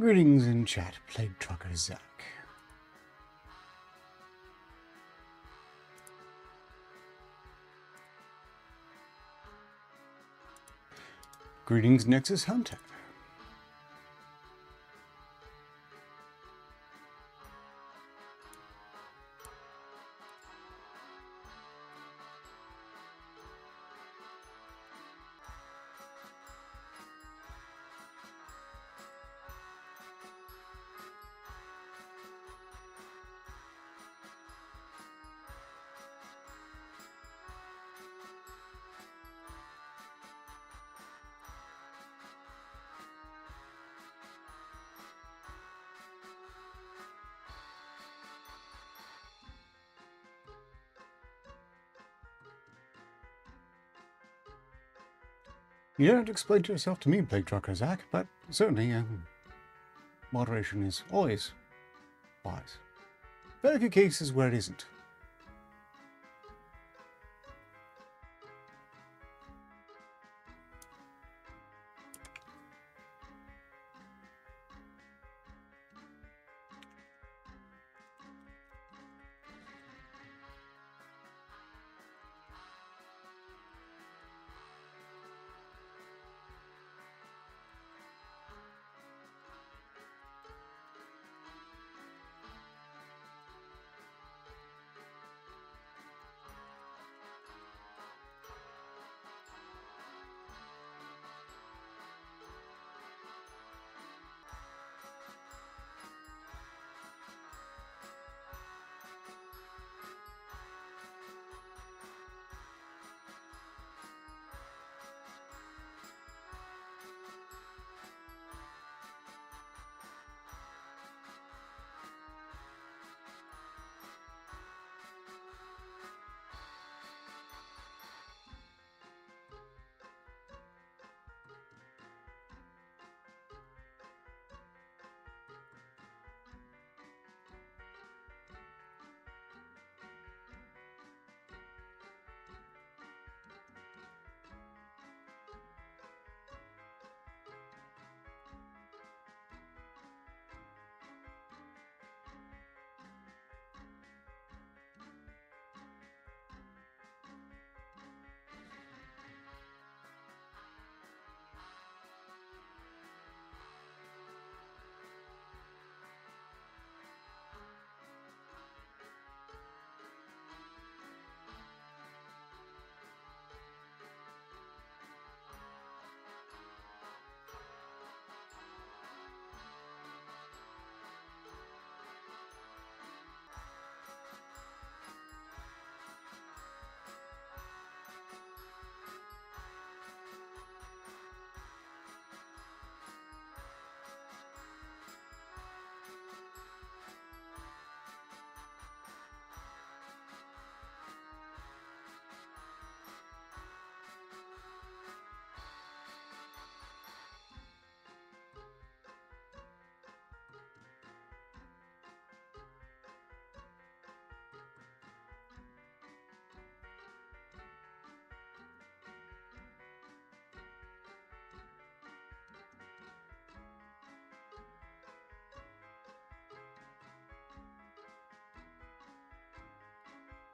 Greetings in chat, Plague Trucker Zach. Greetings, Nexus Hunter. You don't explain yourself to me, Plague Trucker Zach, but certainly moderation is always wise. Very few cases where it isn't.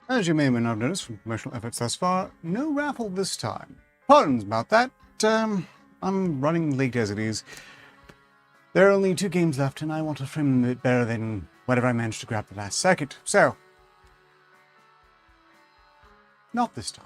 As you may or may not have noticed from promotional efforts thus far, no raffle this time. Pardons about that. I'm running late as it is. There are only 2 games left, and I want to frame them a bit better than whatever I managed to grab the last second. So, not this time.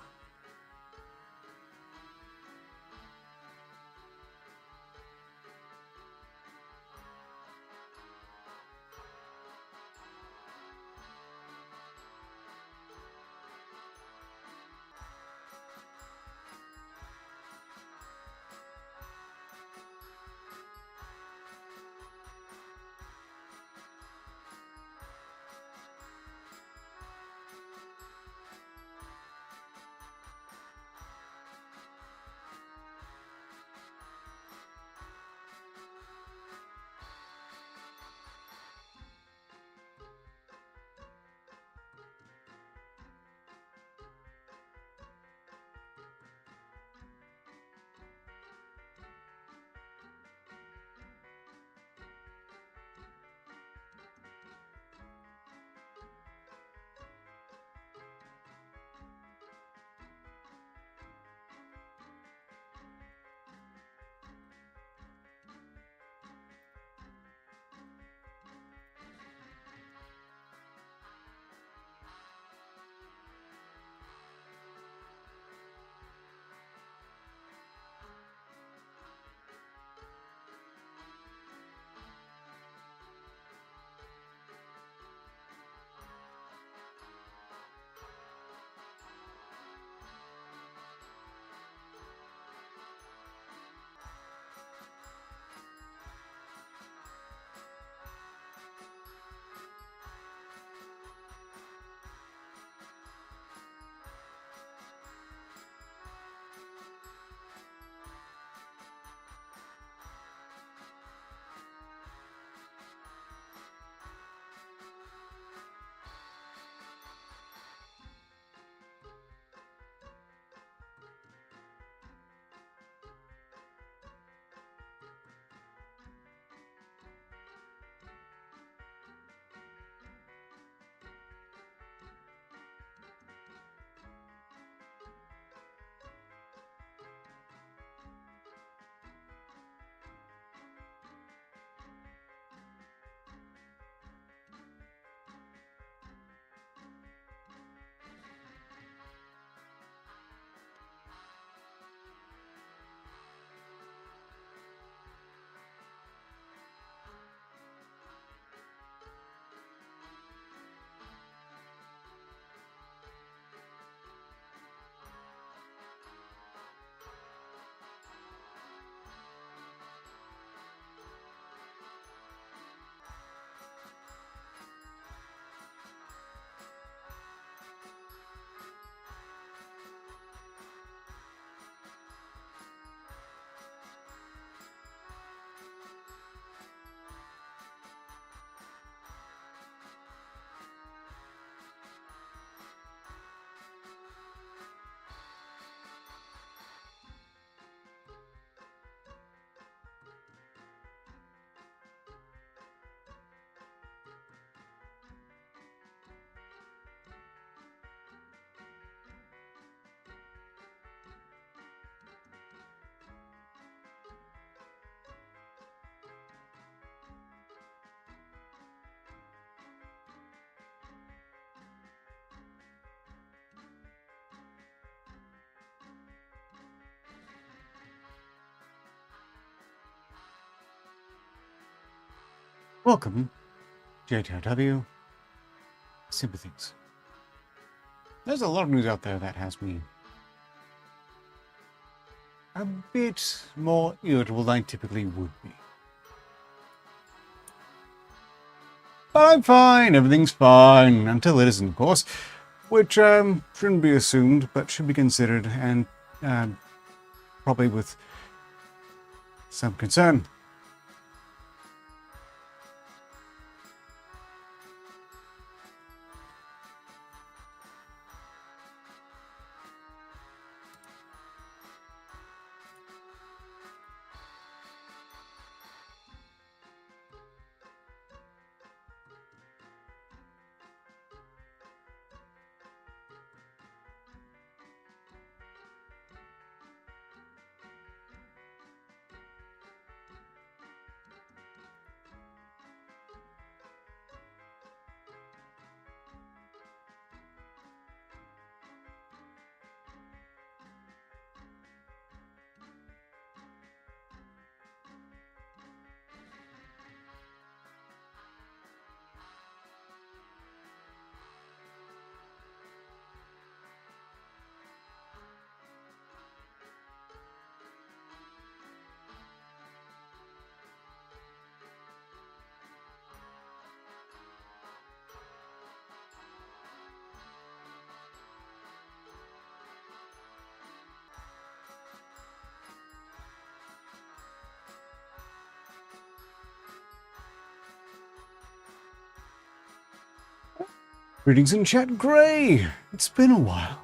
Welcome, JTRW. Sympathies. There's a lot of news out there that has me a bit more irritable than I typically would be. But I'm fine, everything's fine, until it isn't, of course, which shouldn't be assumed, but should be considered, and probably with some concern. Greetings in chat, Gray! It's been a while.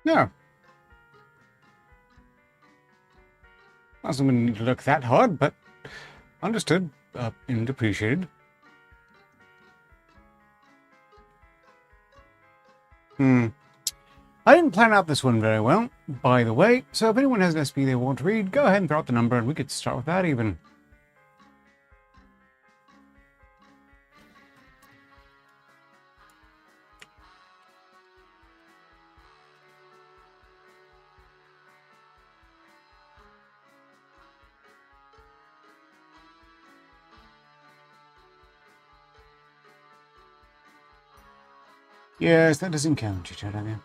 No. Doesn't mean need to look that hard, but understood and appreciated. I didn't plan out this one very well, by the way, so if anyone has an SP they want to read, go ahead and throw out the number and we could start with that even. Yes, that doesn't count, JTRW.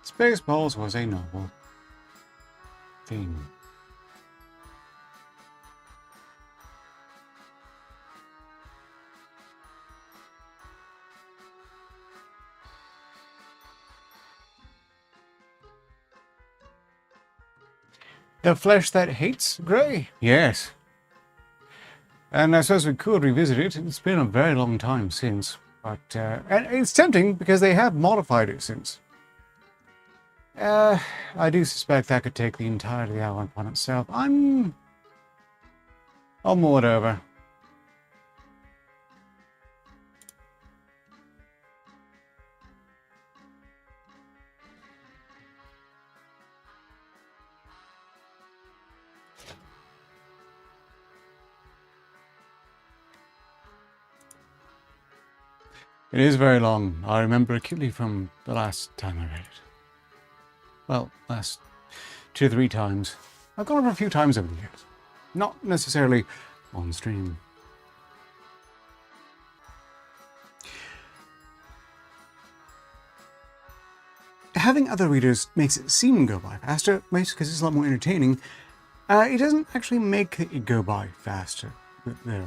Spaceballs was a novel thing. The flesh that hates grey? Yes. And I suppose we could revisit it. It's been a very long time since. But and it's tempting because they have modified it since. I do suspect that could take the entirety of the hour upon itself. I'll mull it over. It is very long. I remember acutely from the last time I read it. Well, last 2 or 3 times. I've gone over a few times over the years. Not necessarily on stream. Having other readers makes it seem go by faster, because it's a lot more entertaining. It doesn't actually make it go by faster, though.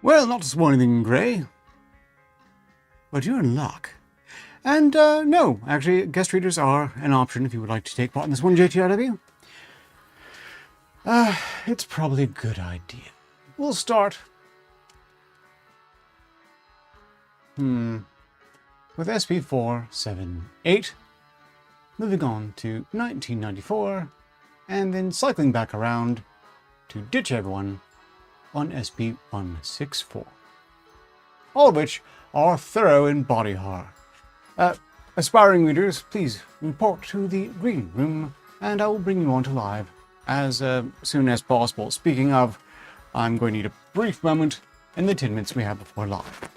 Well, not to spoil anything, Grey, but you're in luck. And, no, actually, guest readers are an option if you would like to take part in this one, JTRW. It's probably a good idea. We'll start. With SP478, moving on to 1994, and then cycling back around to ditch everyone on SP164. All of which are thorough in body horror. Aspiring readers, please report to the green room, and I will bring you on to live as soon as possible. Speaking of, I'm going to need a brief moment in the 10 minutes we have before live.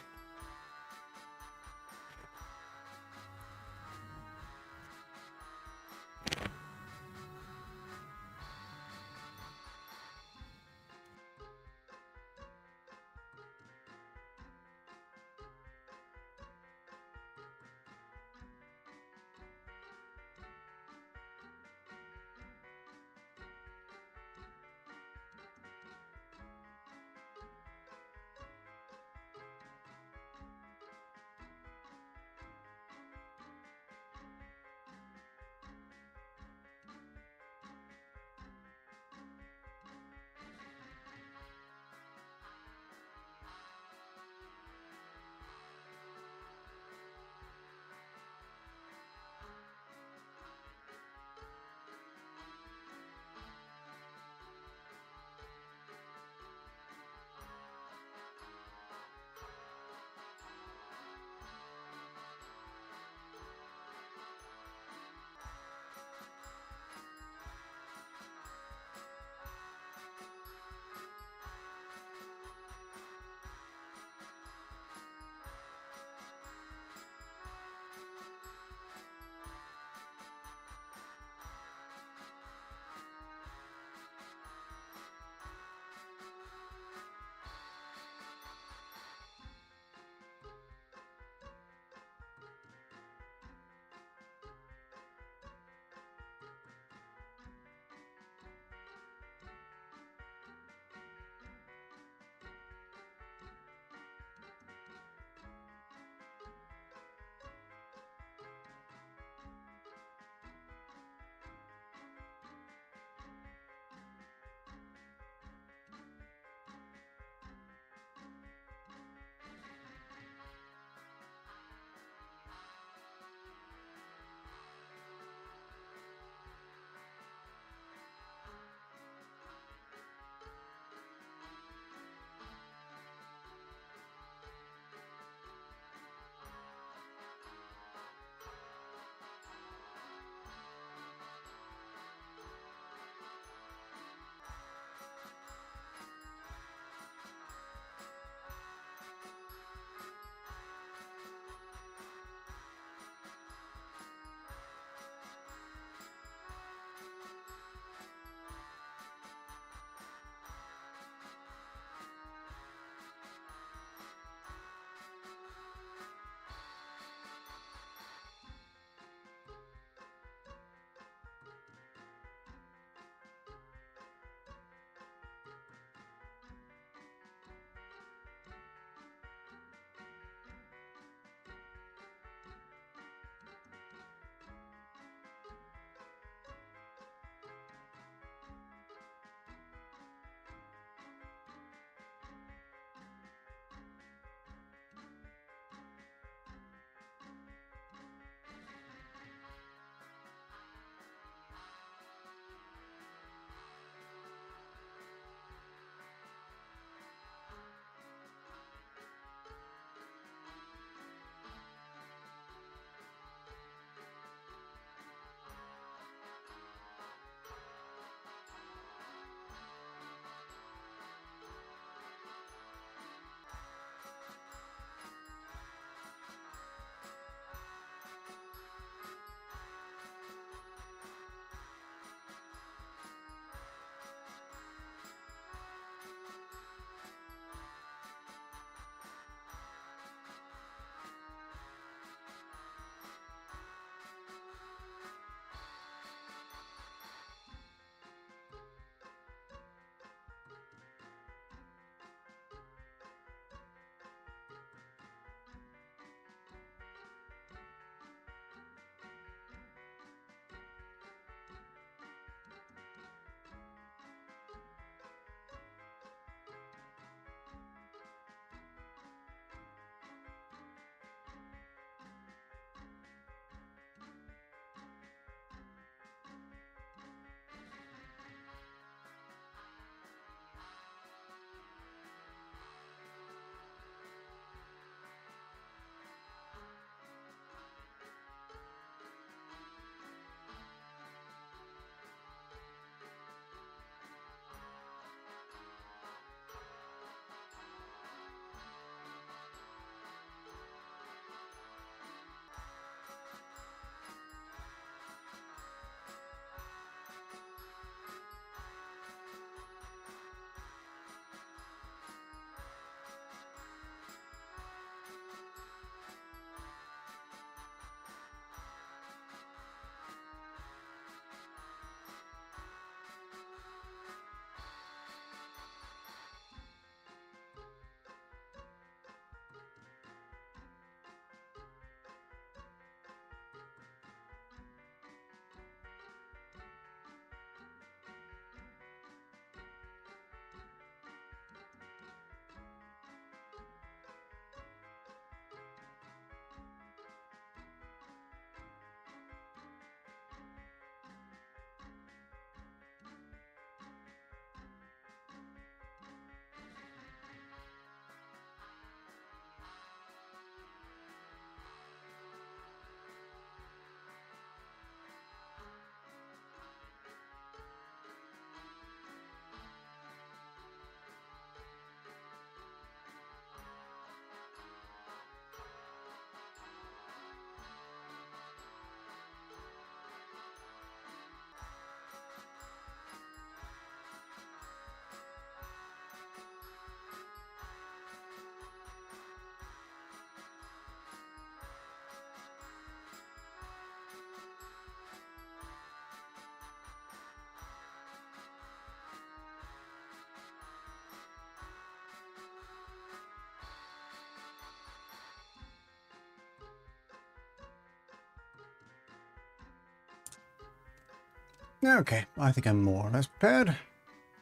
Okay, I think I'm more or less prepared.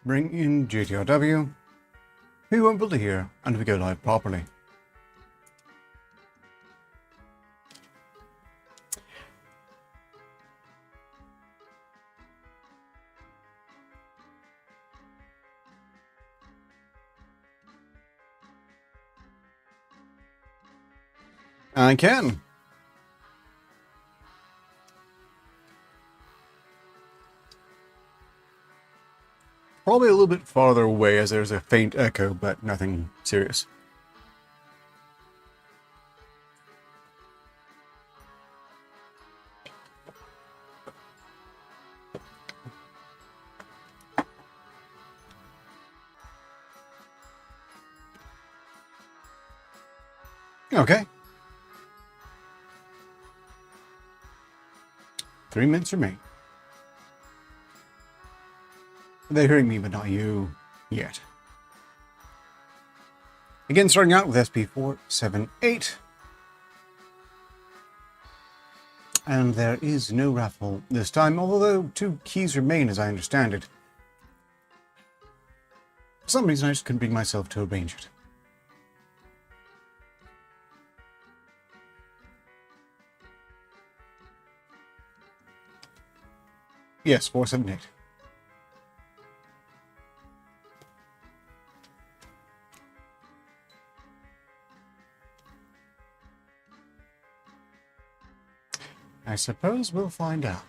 Bring in GTRW. We won't be able to hear until we go live properly. I can. Probably a little bit farther away as there's a faint echo, but nothing serious. Okay. 3 minutes remain. They're hearing me, but not you yet. Again, starting out with SP478. And there is no raffle this time, although 2 keys remain as I understand it. For some reason I just couldn't bring myself to arrange it. Yes, 478. I suppose we'll find out.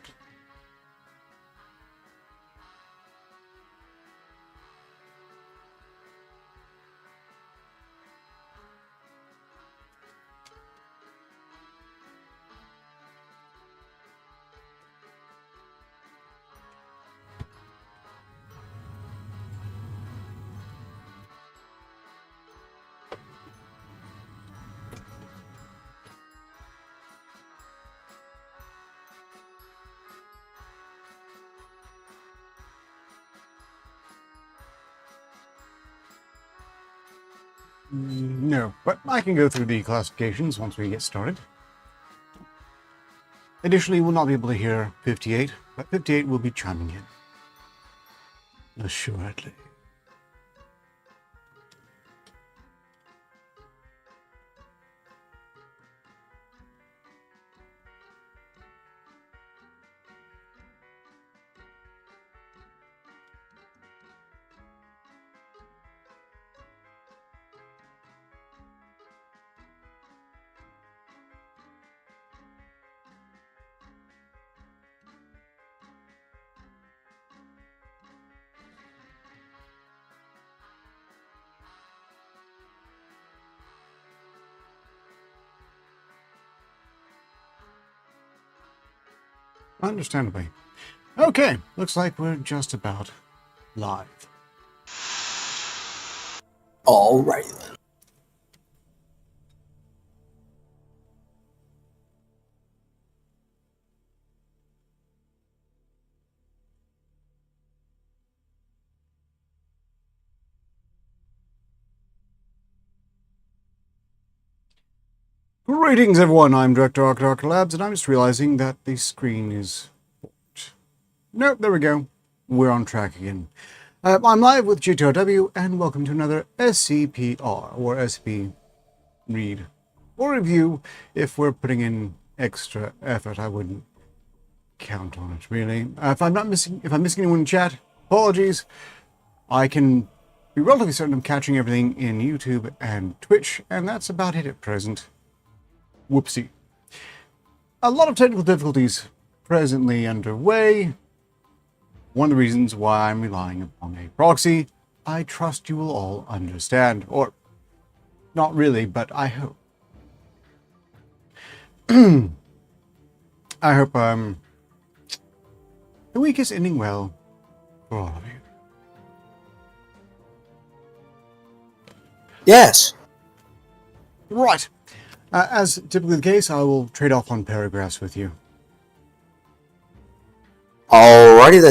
No, but I can go through the classifications once we get started. Additionally, we'll not be able to hear 58, but 58 will be chiming in. Assuredly. Understandably. Okay, looks like we're just about live. Alrighty then. Greetings everyone, I'm Director Arc Labs, and I'm just realizing that the screen is... Nope, there we go. We're on track again. I'm live with GTRW, and welcome to another SCPR, or SCP read, or review. If we're putting in extra effort, I wouldn't count on it, really. If I'm missing anyone in chat, apologies. I can be relatively certain I'm catching everything in YouTube and Twitch, and that's about it at present. Whoopsie. A lot of technical difficulties presently underway. One of the reasons why I'm relying upon a proxy. I trust you will all understand. Or, not really, but I hope. I hope the week is ending well for all of you. Yes. Right. As typically the case, I will trade off on paragraphs with you. Alrighty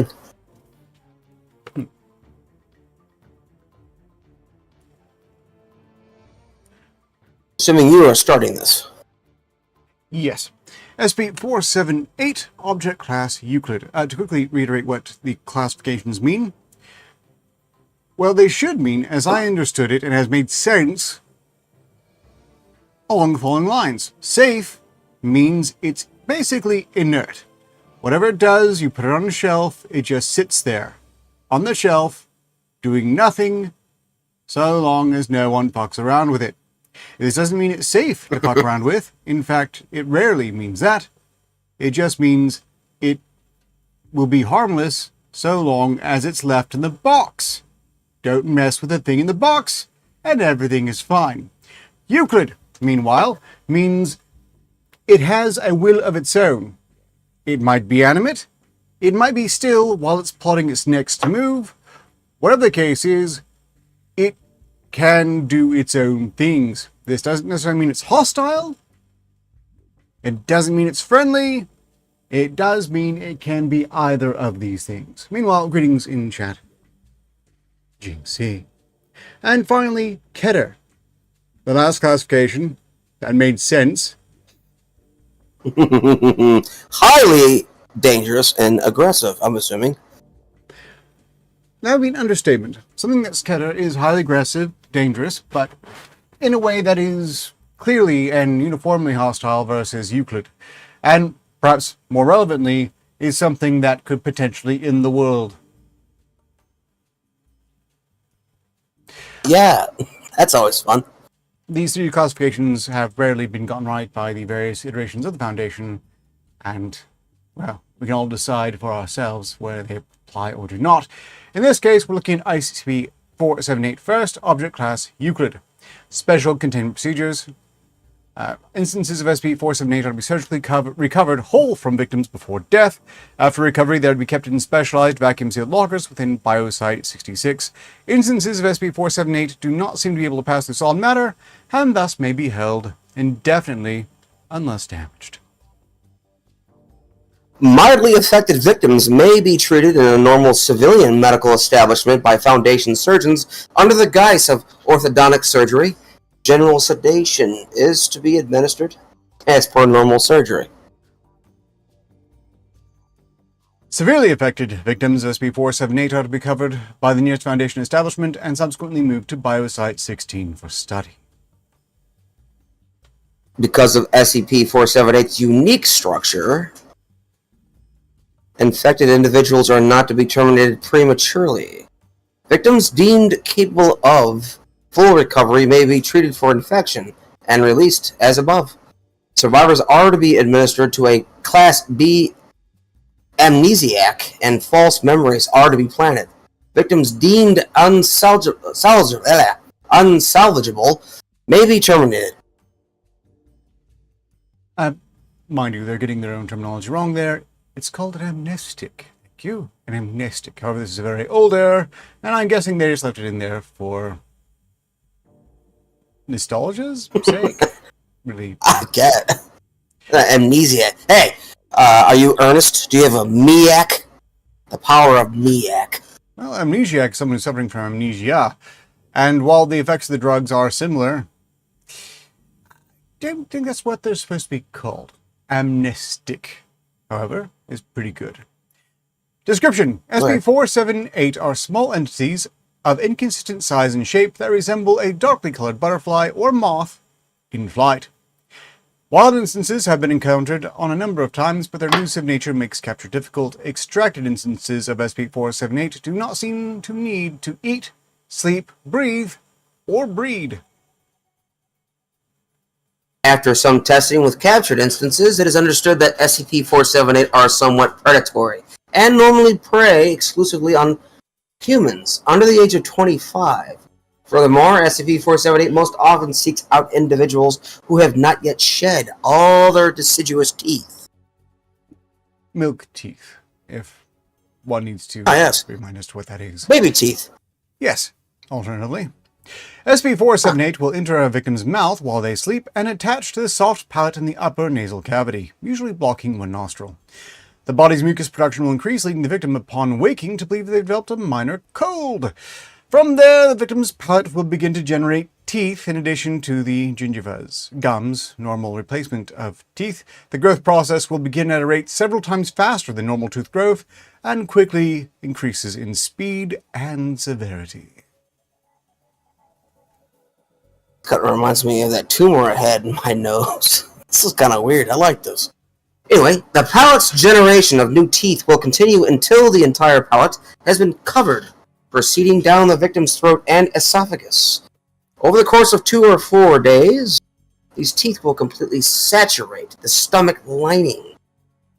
then. Assuming you are starting this. Yes. SCP-478, Object Class Euclid. To quickly reiterate what the classifications mean, well, they should mean, as I understood it and has made sense, along the following lines. Safe means it's basically inert. Whatever it does, you put it on a shelf, it just sits there, on the shelf, doing nothing, so long as no one fucks around with it. This doesn't mean it's safe to fuck around with. In fact, it rarely means that. It just means it will be harmless so long as it's left in the box. Don't mess with the thing in the box, and everything is fine. Euclid, meanwhile, means it has a will of its own. It might be animate. It might be still while it's plotting its next move. Whatever the case is, it can do its own things. This doesn't necessarily mean it's hostile. It doesn't mean it's friendly. It does mean it can be either of these things. Meanwhile, greetings in chat. GC. And finally, Keter. The last classification that made sense. Highly dangerous and aggressive, I'm assuming. That would be an understatement. Something that's Keter is highly aggressive, dangerous, but in a way that is clearly and uniformly hostile versus Euclid. And perhaps more relevantly, is something that could potentially end the world. Yeah, that's always fun. These three classifications have rarely been gotten right by the various iterations of the Foundation, and, well, we can all decide for ourselves whether they apply or do not. In this case, we're looking at SCP-478 first, Object Class Euclid. Special containment procedures. Instances of SCP-478 are to be surgically recovered whole from victims before death. After recovery, they are to be kept in specialized vacuum-sealed lockers within Biosite 66. Instances of SCP-478 do not seem to be able to pass through solid matter, and thus may be held indefinitely unless damaged. Mildly affected victims may be treated in a normal civilian medical establishment by Foundation surgeons under the guise of orthodontic surgery. General sedation is to be administered as per normal surgery. Severely affected victims of SCP-478 are to be covered by the nearest Foundation establishment and subsequently moved to Biosite 16 for study. Because of SCP-478's unique structure, infected individuals are not to be terminated prematurely. Victims deemed capable of full recovery may be treated for infection and released as above. Survivors are to be administered to a Class B amnesiac and false memories are to be planted. Victims deemed unsalvageable may be terminated. Mind you, they're getting their own terminology wrong there. It's called an amnestic. Thank you. An amnestic. However, this is a very old error, and I'm guessing they just left it in there for nostalgia's sake. Really. I get amnesia. Hey, are you Ernest? Do you have a MEAC? The power of MEAC. Well, amnesiac is someone who's suffering from amnesia. And while the effects of the drugs are similar, I don't think that's what they're supposed to be called. Amnestic, however, is pretty good. Description. SCP-478 are small entities of inconsistent size and shape that resemble a darkly colored butterfly or moth in flight. Wild instances have been encountered on a number of times, but their elusive nature makes capture difficult. Extracted instances of SCP-478 do not seem to need to eat, sleep, breathe, or breed. After some testing with captured instances, it is understood that SCP-478 are somewhat predatory and normally prey exclusively on humans under the age of 25. Furthermore, SCP-478 most often seeks out individuals who have not yet shed all their deciduous teeth. Milk teeth, if one needs to remind us to what that is. Baby teeth. Yes, alternatively. SCP-478 will enter a victim's mouth while they sleep and attach to the soft palate in the upper nasal cavity, usually blocking one nostril. The body's mucus production will increase, leading the victim upon waking to believe they've developed a minor cold. From there, the victim's palate will begin to generate teeth in addition to the gingivas, gums, normal replacement of teeth. The growth process will begin at a rate several times faster than normal tooth growth and quickly increases in speed and severity. Kind of reminds me of that tumor I had in my nose. This is kind of weird. I like this. Anyway, the palate's generation of new teeth will continue until the entire palate has been covered, proceeding down the victim's throat and esophagus. Over the course of 2 or 4 days, these teeth will completely saturate the stomach lining,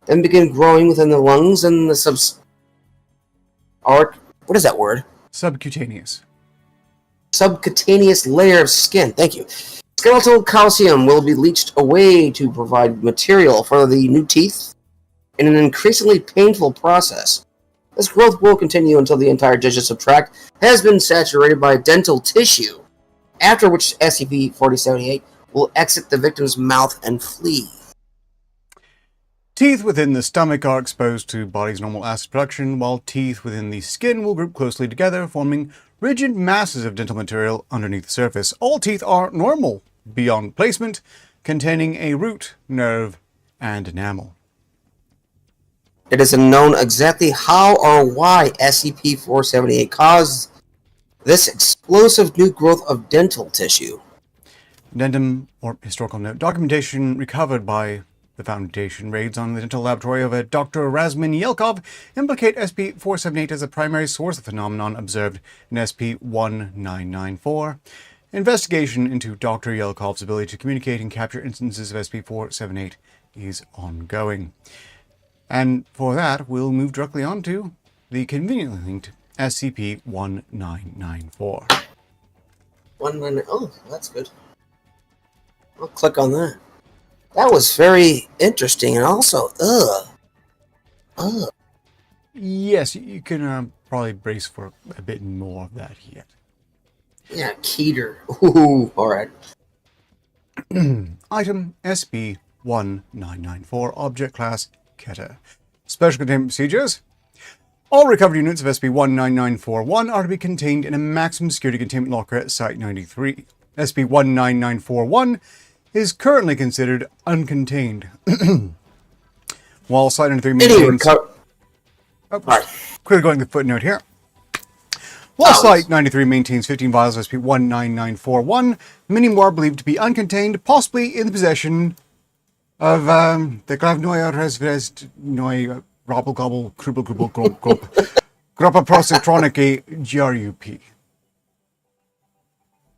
then begin growing within the lungs and the what is that word? Subcutaneous. Subcutaneous layer of skin. Thank you. Skeletal calcium will be leached away to provide material for the new teeth in an increasingly painful process. This growth will continue until the entire digestive tract has been saturated by dental tissue, after which SCP-4078 will exit the victim's mouth and flee. Teeth within the stomach are exposed to body's normal acid production, while teeth within the skin will group closely together, forming rigid masses of dental material underneath the surface. All teeth are normal beyond placement, containing a root, nerve, and enamel. It is unknown exactly how or why SCP-478 caused this explosive new growth of dental tissue. Addendum, or historical note, documentation recovered by the Foundation raids on the dental laboratory of a Dr. Razmin Yelkov implicate SCP-478 as a primary source of the phenomenon observed in SCP-1994. Investigation into Dr. Yelkov's ability to communicate and capture instances of SCP-478 is ongoing. And for that, we'll move directly on to the conveniently linked SCP-1994. Oh, that's good. I'll click on that. That was very interesting, and also, Yes, you can probably brace for a bit more of that yet. Yeah, Keter. Ooh, alright. Item SCP-1994, Object Class Keter. Special Containment Procedures. All recovered units of SCP-19941 are to be contained in a maximum security containment locker at Site-93. SCP-19941 is currently considered uncontained. While Site-93 maintains... Quickly going to the footnote here. While Site-93 maintains 15 vials of SCP-19941, many more are believed to be uncontained, possibly in the possession of the Glavnoya Resvestnoy Robble Gobble Krubble Grubble Grub Gruppa Prosectroniki GRUP.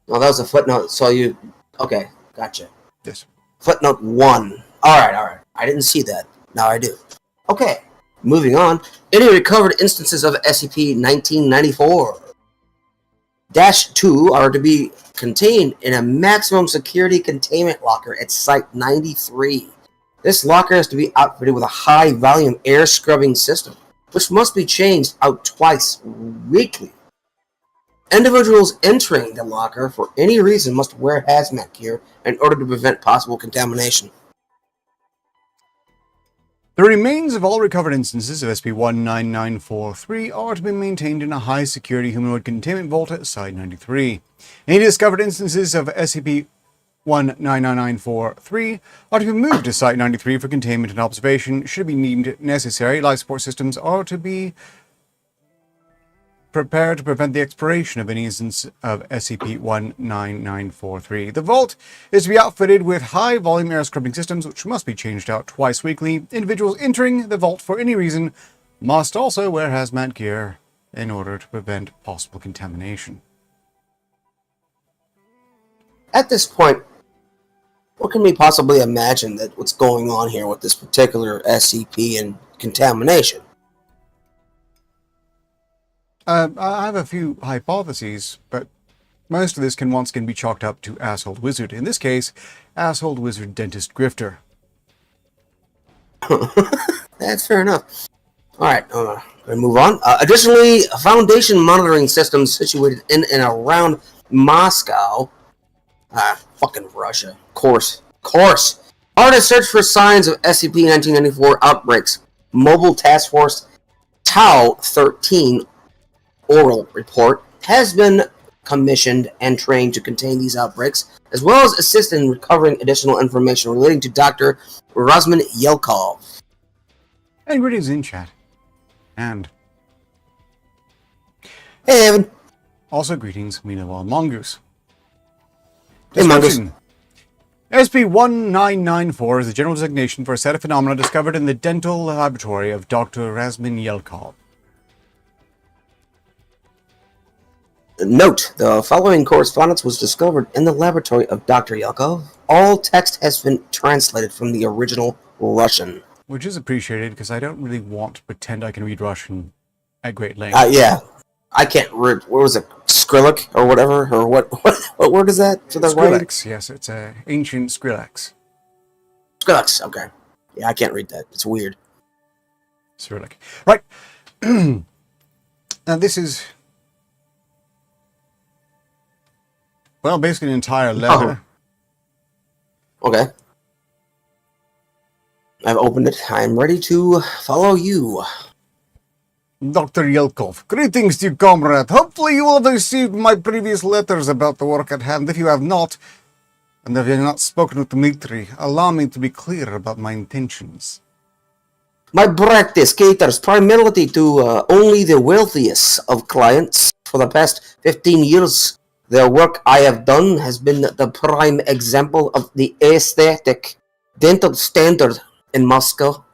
Well, that was a footnote, so you... Okay, gotcha. Yes. Footnote 1. Alright. I didn't see that. Now I do. Okay, moving on. Any recovered instances of SCP-1994-2 are to be contained in a maximum security containment locker at Site-93. This locker is to be outfitted with a high-volume air scrubbing system, which must be changed out twice weekly. Individuals entering the locker for any reason must wear hazmat gear in order to prevent possible contamination. The remains of all recovered instances of SCP-19943 are to be maintained in a high-security humanoid containment vault at Site-93. Any discovered instances of SCP-19943 are to be moved to Site-93 for containment and observation. Should it be deemed necessary, life support systems are to be prepared to prevent the expiration of any instance of SCP-19943. The vault is to be outfitted with high-volume air scrubbing systems, which must be changed out twice weekly. Individuals entering the vault for any reason must also wear hazmat gear in order to prevent possible contamination. At this point, what can we possibly imagine that what's going on here with this particular SCP and contamination? I have a few hypotheses, but most of this can once again be chalked up to Asshole Wizard. In this case, Asshole Wizard Dentist Grifter. That's fair enough. Alright, going to move on. Additionally, Foundation monitoring systems situated in and around Moscow, fucking Russia, course, are to search for signs of SCP-1994 outbreaks. Mobile Task Force Tau 13 oral report has been commissioned and trained to contain these outbreaks, as well as assist in recovering additional information relating to Dr. Razman Yelkov. And greetings in chat. And Hey, Evan. also greetings, meanwhile, Mongoose. Hey, Mongoose. SCP-1994 is the general designation for a set of phenomena discovered in the dental laboratory of Dr. Razman Yelkov. Note, the following correspondence was discovered in the laboratory of Dr. Yelkov. All text has been translated from the original Russian. Which is appreciated because I don't really want to pretend I can read Russian at great length. Yeah. I can't read, what was it, Skrillex or whatever? Or what word is that for the writing? Skrillex, yes, it's an ancient Skrillex. Skrillex, okay. Yeah, I can't read that. It's weird. Cyrillic. Right. Now this is, well, basically an entire letter. Oh. Okay. I've opened it. I'm ready to follow you. Dr. Yelkov, greetings to you, comrade. Hopefully you will have received my previous letters about the work at hand. If you have not, and if you have not spoken with Dmitri, allow me to be clear about my intentions. My practice caters primarily to only the wealthiest of clients. For the past 15 years, the work I have done has been the prime example of the aesthetic dental standard in Moscow.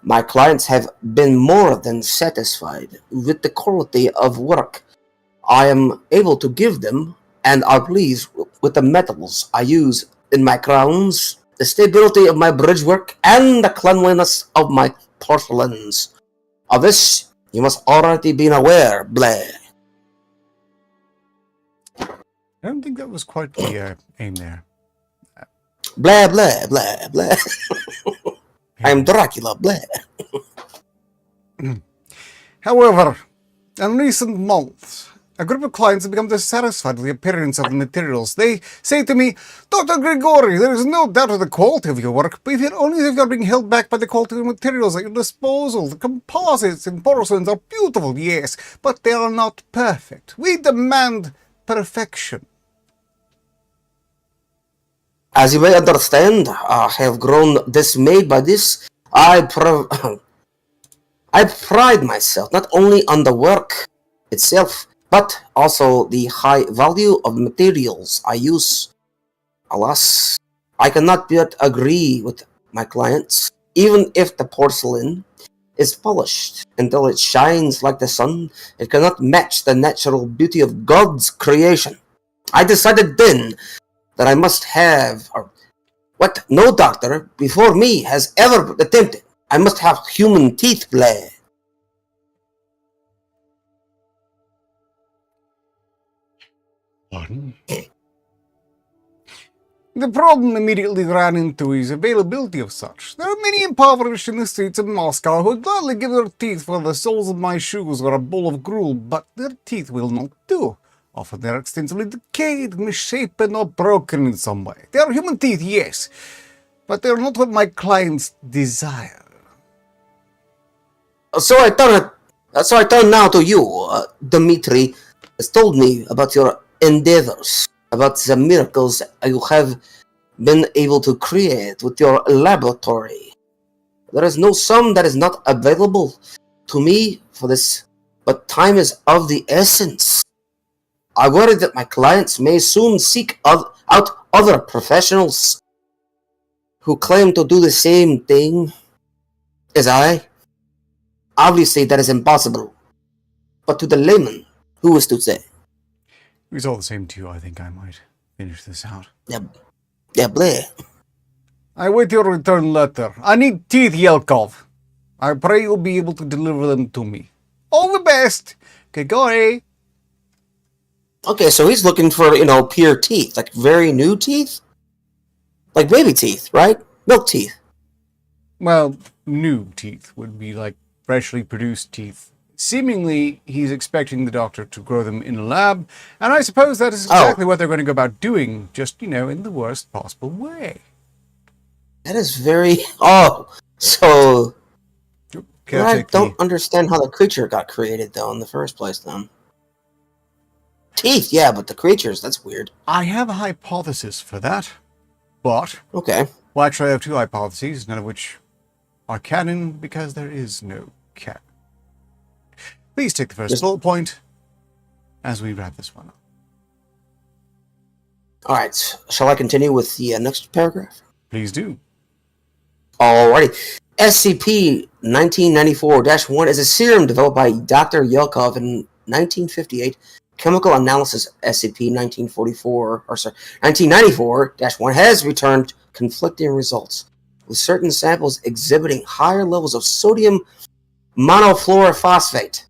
My clients have been more than satisfied with the quality of work I am able to give them, and are pleased with the metals I use in my crowns, the stability of my bridge work, and the cleanliness of my porcelains. Of this, you must already be aware, Blair. I don't think that was quite the aim there. Blah, blah, blah, blah. I am Dracula, blah. However, in recent months, a group of clients have become dissatisfied with the appearance of the materials. They say to me, Dr. Grigori, there is no doubt of the quality of your work, but if you're being held back by the quality of the materials at your disposal. The composites and porcelains are beautiful, yes, but they are not perfect. We demand perfection. As you may understand, I have grown dismayed by this. I pride myself not only on the work itself, but also the high value of materials I use. Alas, I cannot yet agree with my clients. Even if the porcelain is polished until it shines like the sun, it cannot match the natural beauty of God's creation. I decided then that I must have, or what no doctor before me has ever attempted. I must have human teeth, Blair. Pardon? The problem immediately ran into is availability of such. There are many impoverished in the streets of Moscow who would gladly give their teeth for the soles of my shoes or a bowl of gruel, but their teeth will not do. Often they are extensively decayed, misshapen, or broken in some way. They are human teeth, yes, but they are not what my clients desire. So I turn now to you. Dmitri has told me about your endeavors, about the miracles you have been able to create with your laboratory. There is no sum that is not available to me for this, but time is of the essence. I worry that my clients may soon seek out other professionals who claim to do the same thing as I. Obviously, that is impossible. But to the layman, who is to say? It was all the same to you. I think I might finish this out. Yeah, Blair. I wait your return letter. I need teeth, Yelkov. I pray you'll be able to deliver them to me. All the best. Grigori. Okay, so he's looking for, pure teeth. Like very new teeth? Like baby teeth, right? Milk teeth. Well, new teeth would be like freshly produced teeth. Seemingly, he's expecting the doctor to grow them in a lab, and I suppose that is exactly what they're going to go about doing, just, in the worst possible way. That is very... so... I don't understand how the creature got created, though, in the first place, then. Teeth, yeah, but the creatures, that's weird. I have a hypothesis for that, but... Okay. Well, actually, I have two hypotheses, none of which are canon, because there is no canon. Please take the first bullet point as we wrap this one up. Alright, shall I continue with the next paragraph? Please do. Alrighty. SCP-1994-1 is a serum developed by Dr. Yelkov in 1958. Chemical analysis SCP-1994-1 has returned conflicting results, with certain samples exhibiting higher levels of sodium monofluorophosphate,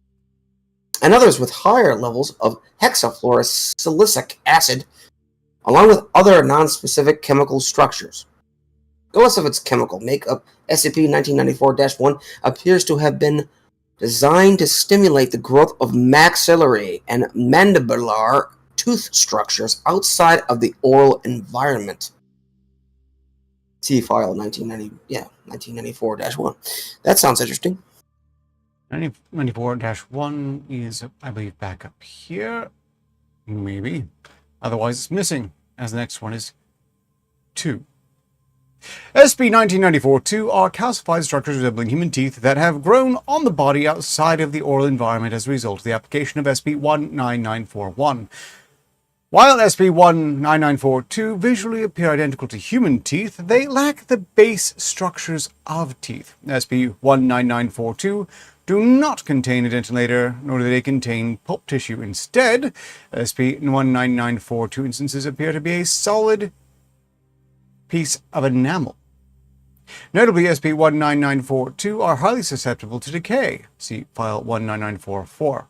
and others with higher levels of hexafluorosilicic acid, along with other non-specific chemical structures. Regardless of its chemical makeup, SCP-1994-1 appears to have been designed to stimulate the growth of maxillary and mandibular tooth structures outside of the oral environment. See file 1994-1. That sounds interesting. 94-1 is, I believe, back up here. Maybe. Otherwise, it's missing, as the next one is 2. SCP-1994-2 are calcified structures resembling human teeth that have grown on the body outside of the oral environment as a result of the application of SCP-19941. While SCP-19942 visually appear identical to human teeth, they lack the base structures of teeth. SCP-19942 do not contain a dentinator, nor do they contain pulp tissue. Instead, SCP-19942 instances appear to be a solid piece of enamel. Notably, SCP-19942 are highly susceptible to decay. See file 19944.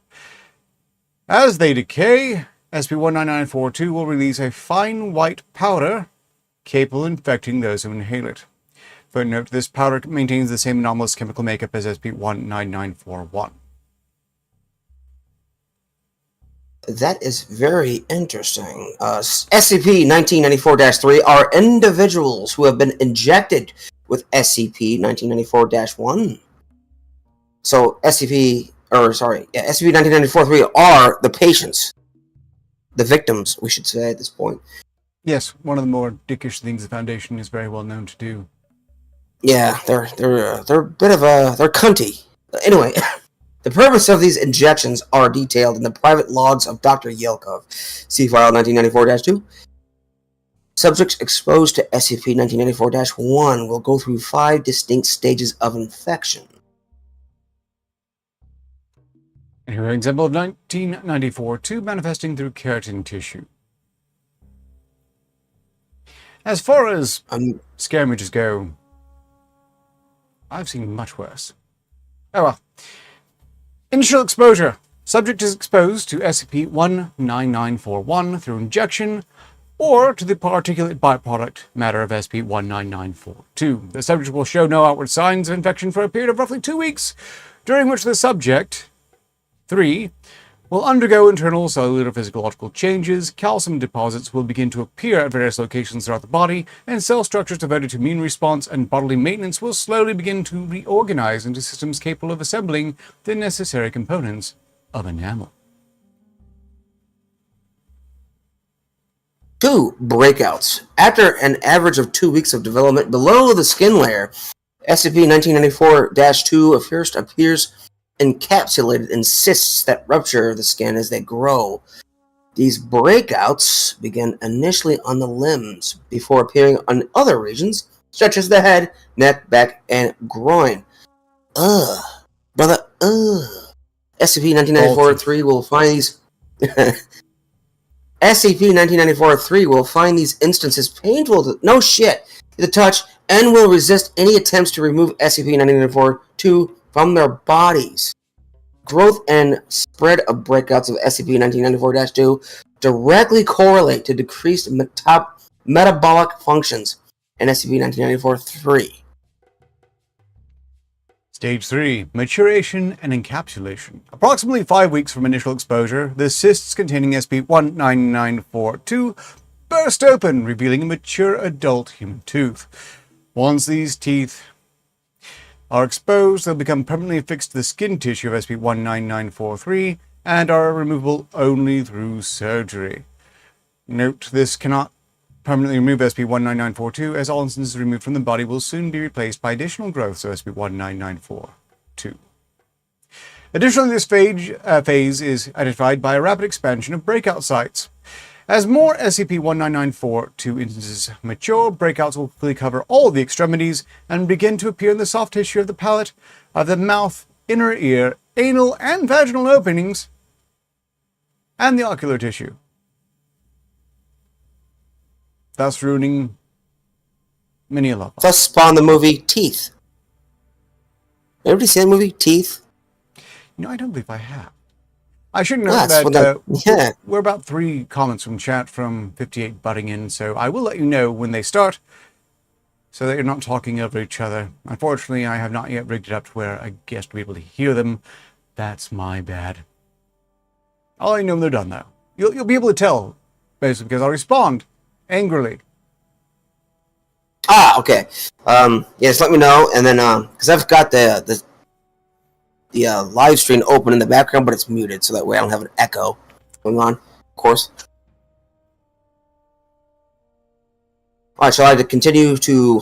As they decay, SCP-19942 will release a fine white powder capable of infecting those who inhale it. Footnote: this powder maintains the same anomalous chemical makeup as SCP-19941. That is very interesting. SCP-1994-3 are individuals who have been injected with SCP-1994-1. So SCP-1994-3 are the patients. The victims, we should say at this point. Yes, one of the more dickish things the Foundation is very well known to do. Yeah, they're a bit of they're cunty. Anyway, the purpose of these injections are detailed in the private logs of Dr. Yelkov. See file 1994-2. Subjects exposed to SCP-1994-1 will go through 5 distinct stages of infection. And here an example of 1994-2 manifesting through keratin tissue. As far as scare images go, I've seen much worse. Oh well. Initial exposure. Subject is exposed to SCP-19941 through injection or to the particulate byproduct matter of SCP-19942. The subject will show no outward signs of infection for a period of roughly 2 weeks, during which the subject, 3, will undergo internal cellular physiological changes, calcium deposits will begin to appear at various locations throughout the body, and cell structures devoted to immune response and bodily maintenance will slowly begin to reorganize into systems capable of assembling the necessary components of enamel. 2. Breakouts. After an average of 2 weeks of development below the skin layer, SCP-1994-2 first appears encapsulated in cysts that rupture the skin as they grow. These breakouts begin initially on the limbs before appearing on other regions, such as the head, neck, back, and groin. Ugh. Brother, ugh. SCP-1994-3 will find these... SCP-1994-3 will find these instances painful to... No shit! To the touch, and will resist any attempts to remove SCP-1994-2 from their bodies. Growth and spread of breakouts of SCP-1994-2 directly correlate to decreased metabolic functions in SCP-1994-3. Stage 3. Maturation and encapsulation. Approximately 5 weeks from initial exposure, the cysts containing SCP-19942 burst open, revealing a mature adult human tooth. Once these teeth are exposed, they'll become permanently affixed to the skin tissue of SCP-19943 and are removable only through surgery. Note, this cannot permanently remove SCP-19942, as all instances removed from the body will soon be replaced by additional growths of SCP-19942. Additionally, this phase is identified by a rapid expansion of breakout sites. As more SCP-19942 instances mature, breakouts will completely cover all the extremities and begin to appear in the soft tissue of the palate, of the mouth, inner ear, anal and vaginal openings, and the ocular tissue, thus ruining many a loved one. Thus spawned the movie Teeth. Everybody see the movie Teeth? I don't believe I have. I should note that we're about 3 comments from chat from 58 butting in, so I will let you know when they start, so that you're not talking over each other. Unfortunately, I have not yet rigged it up to where I guess to be able to hear them. That's my bad. I'll let you know when they're done, though. You'll be able to tell, basically, because I'll respond angrily. Okay. Just let me know, and then because I've got the live stream open in the background, but it's muted, so that way I don't have an echo going on, of course. Alright, shall I continue to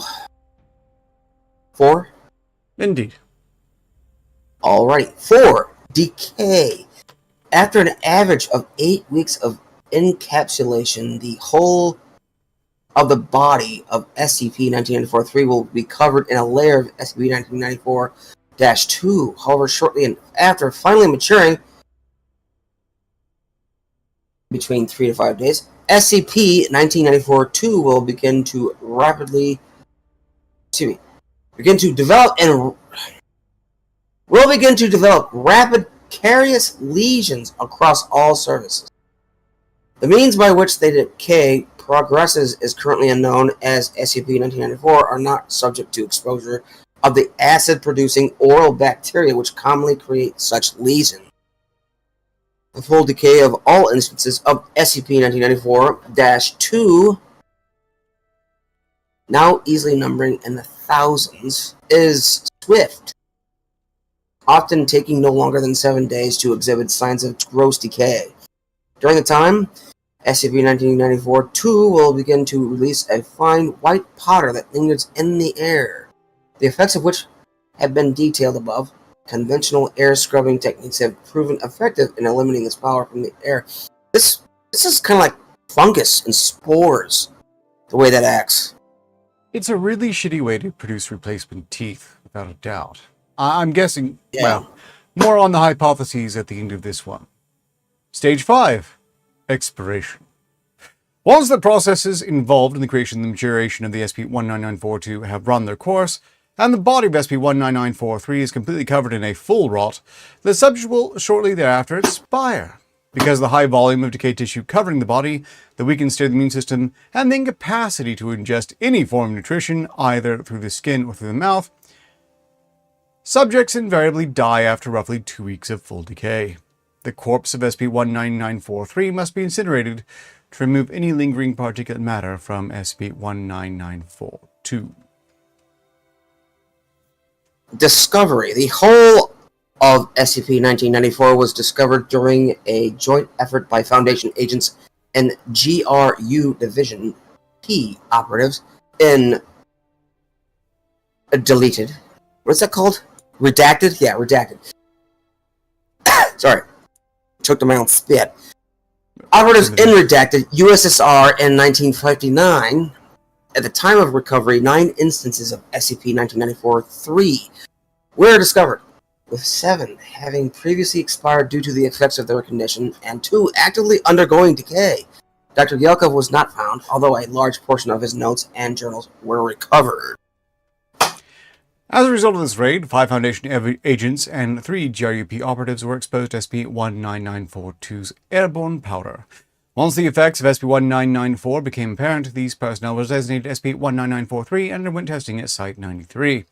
4? Indeed. Alright, 4. Decay. After an average of 8 weeks of encapsulation, the whole of the body of SCP-1994-3 will be covered in a layer of SCP-1994-2. However, shortly after finally maturing, between 3 to 5 days, SCP-1994-2 will begin to develop rapid carious lesions across all surfaces. The means by which they decay progresses is currently unknown, as SCP-1994 are not subject to exposure of the acid-producing oral bacteria which commonly create such lesions. The full decay of all instances of SCP-1994-2, now easily numbering in the thousands, is swift, often taking no longer than 7 days to exhibit signs of gross decay. During the time, SCP-1994-2 will begin to release a fine white powder that lingers in the air, the effects of which have been detailed above. Conventional air scrubbing techniques have proven effective in eliminating this powder from the air. This is kind of like fungus and spores, the way that acts. It's a really shitty way to produce replacement teeth, without a doubt. I'm guessing, more on the hypotheses at the end of this one. Stage 5. Expiration. Once the processes involved in the creation and maturation of the SCP-19942 have run their course, and the body of SCP-19943 is completely covered in a full rot, the subject will shortly thereafter expire. Because of the high volume of decayed tissue covering the body, the weakened state of the immune system, and the incapacity to ingest any form of nutrition, either through the skin or through the mouth, subjects invariably die after roughly 2 weeks of full decay. The corpse of SCP-19943 must be incinerated to remove any lingering particulate matter from SCP-19942. Discovery. The whole of SCP-1994 was discovered during a joint effort by Foundation agents and GRU Division P operatives in deleted. What's that called? Redacted? Yeah, redacted. Sorry. Took to my own spit. Operatives in redacted USSR in 1959. At the time of recovery, 9 instances of SCP-1994-3 were discovered, with 7 having previously expired due to the effects of their condition, and 2 actively undergoing decay. Dr. Yelkov was not found, although a large portion of his notes and journals were recovered. As a result of this raid, 5 Foundation agents and 3 GRUP operatives were exposed to SCP-19942's airborne powder. Once the effects of SCP-1994 became apparent, these personnel were designated SCP-19943 and underwent testing at Site-93.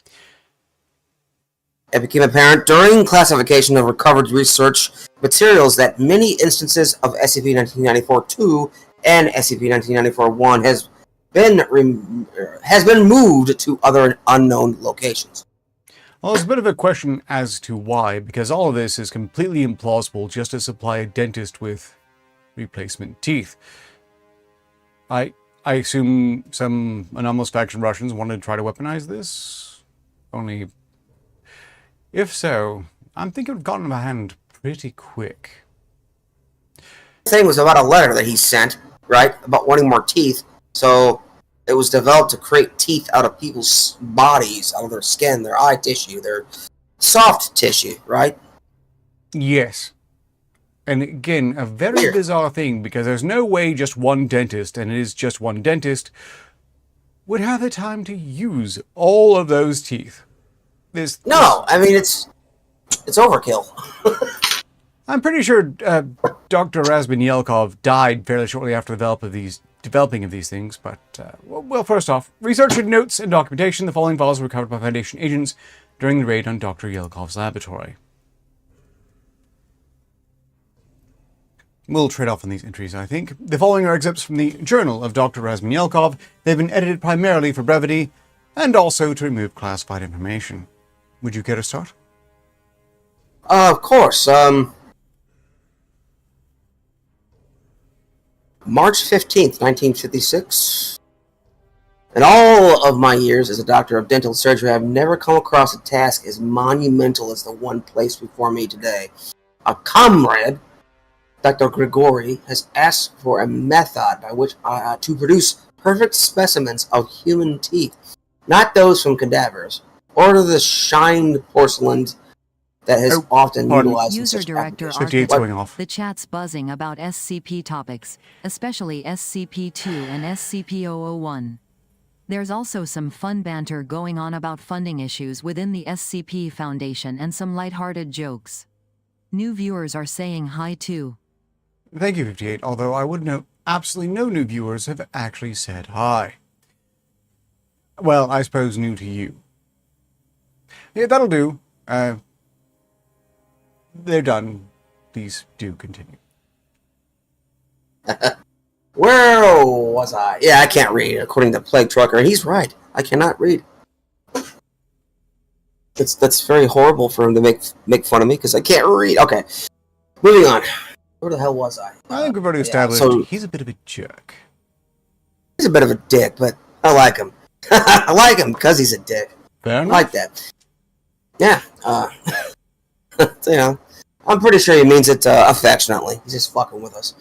It became apparent during classification of recovered research materials that many instances of SCP-1994-2 and SCP-1994-1 has been moved to other unknown locations. Well, there's a bit of a question as to why, because all of this is completely implausible just to supply a dentist with replacement teeth. I assume some anomalous faction Russians wanted to try to weaponize this? Only, if so, I'm thinking it would have gotten my hand pretty quick. The thing was about a letter that he sent, right? About wanting more teeth. So it was developed to create teeth out of people's bodies, out of their skin, their eye tissue, their soft tissue, right? Yes. And again, a very bizarre thing, because there's no way just one dentist, and it is just one dentist, would have the time to use all of those teeth. I mean, it's overkill. I'm pretty sure Dr. Razmanyelkov died fairly shortly after developing of these things, but, well, first off, research notes and documentation. The following files were recovered by Foundation agents during the raid on Dr. Yelkov's laboratory. We'll trade off on these entries, I think. The following are excerpts from the Journal of Dr. Razmanyelkov. They've been edited primarily for brevity, and also to remove classified information. Would you care to start? Of course. March 15th, 1956. In all of my years as a doctor of dental surgery, I've never come across a task as monumental as the one placed before me today. A comrade, Dr. Grigori, has asked for a method by which to produce perfect specimens of human teeth, not those from cadavers, or the shined porcelain that has often utilized User in such director applications. going off. The chat's buzzing about SCP topics, especially SCP-2 and SCP-001. There's also some fun banter going on about funding issues within the SCP Foundation and some lighthearted jokes. New viewers are saying hi too. Thank you, 58, although I would note absolutely no new viewers have actually said hi. Well, I suppose new to you. Yeah, that'll do. They're done. Please do continue. Where was I? Yeah, I can't read, according to Plague Trucker. He's right. I cannot read. That's very horrible for him to make fun of me, because I can't read. Okay. Moving on. Where the hell was I? I think we've already established he's a bit of a jerk. He's a bit of a dick, but I like him. I like him because he's a dick. Fair enough. I like that. Yeah. I'm pretty sure he means it affectionately. He's just fucking with us.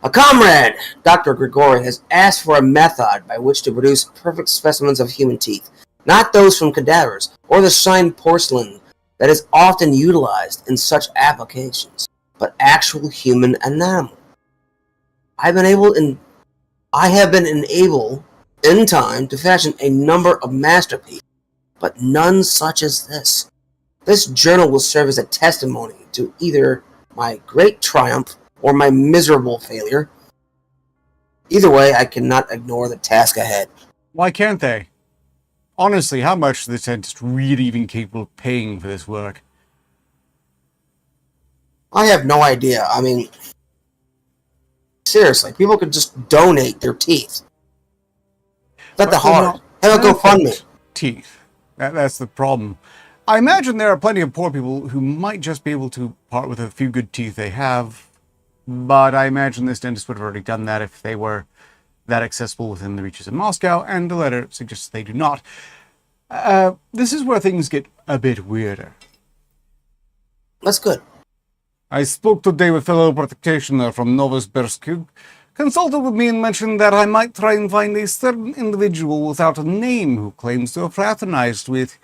A comrade, Dr. Grigori, has asked for a method by which to produce perfect specimens of human teeth, not those from cadavers or the shined porcelain that is often utilized in such applications, but actual human enamel. I have been able in time to fashion a number of masterpieces, but none such as this. This journal will serve as a testimony to either my great triumph or my miserable failure. Either way, I cannot ignore the task ahead. Why can't they? Honestly, how much is the dentist really even capable of paying for this work? I have no idea. I mean, seriously, people could just donate their teeth. Not the hard. Have a GoFundMe. Teeth. That's the problem. I imagine there are plenty of poor people who might just be able to part with a few good teeth they have, but I imagine this dentist would have already done that if they were that accessible within the reaches of Moscow, and the letter suggests they do not. This is where things get a bit weirder. That's good. I spoke today with fellow practitioner from Novosibirsk, consulted with me and mentioned that I might try and find a certain individual without a name who claims to have fraternized with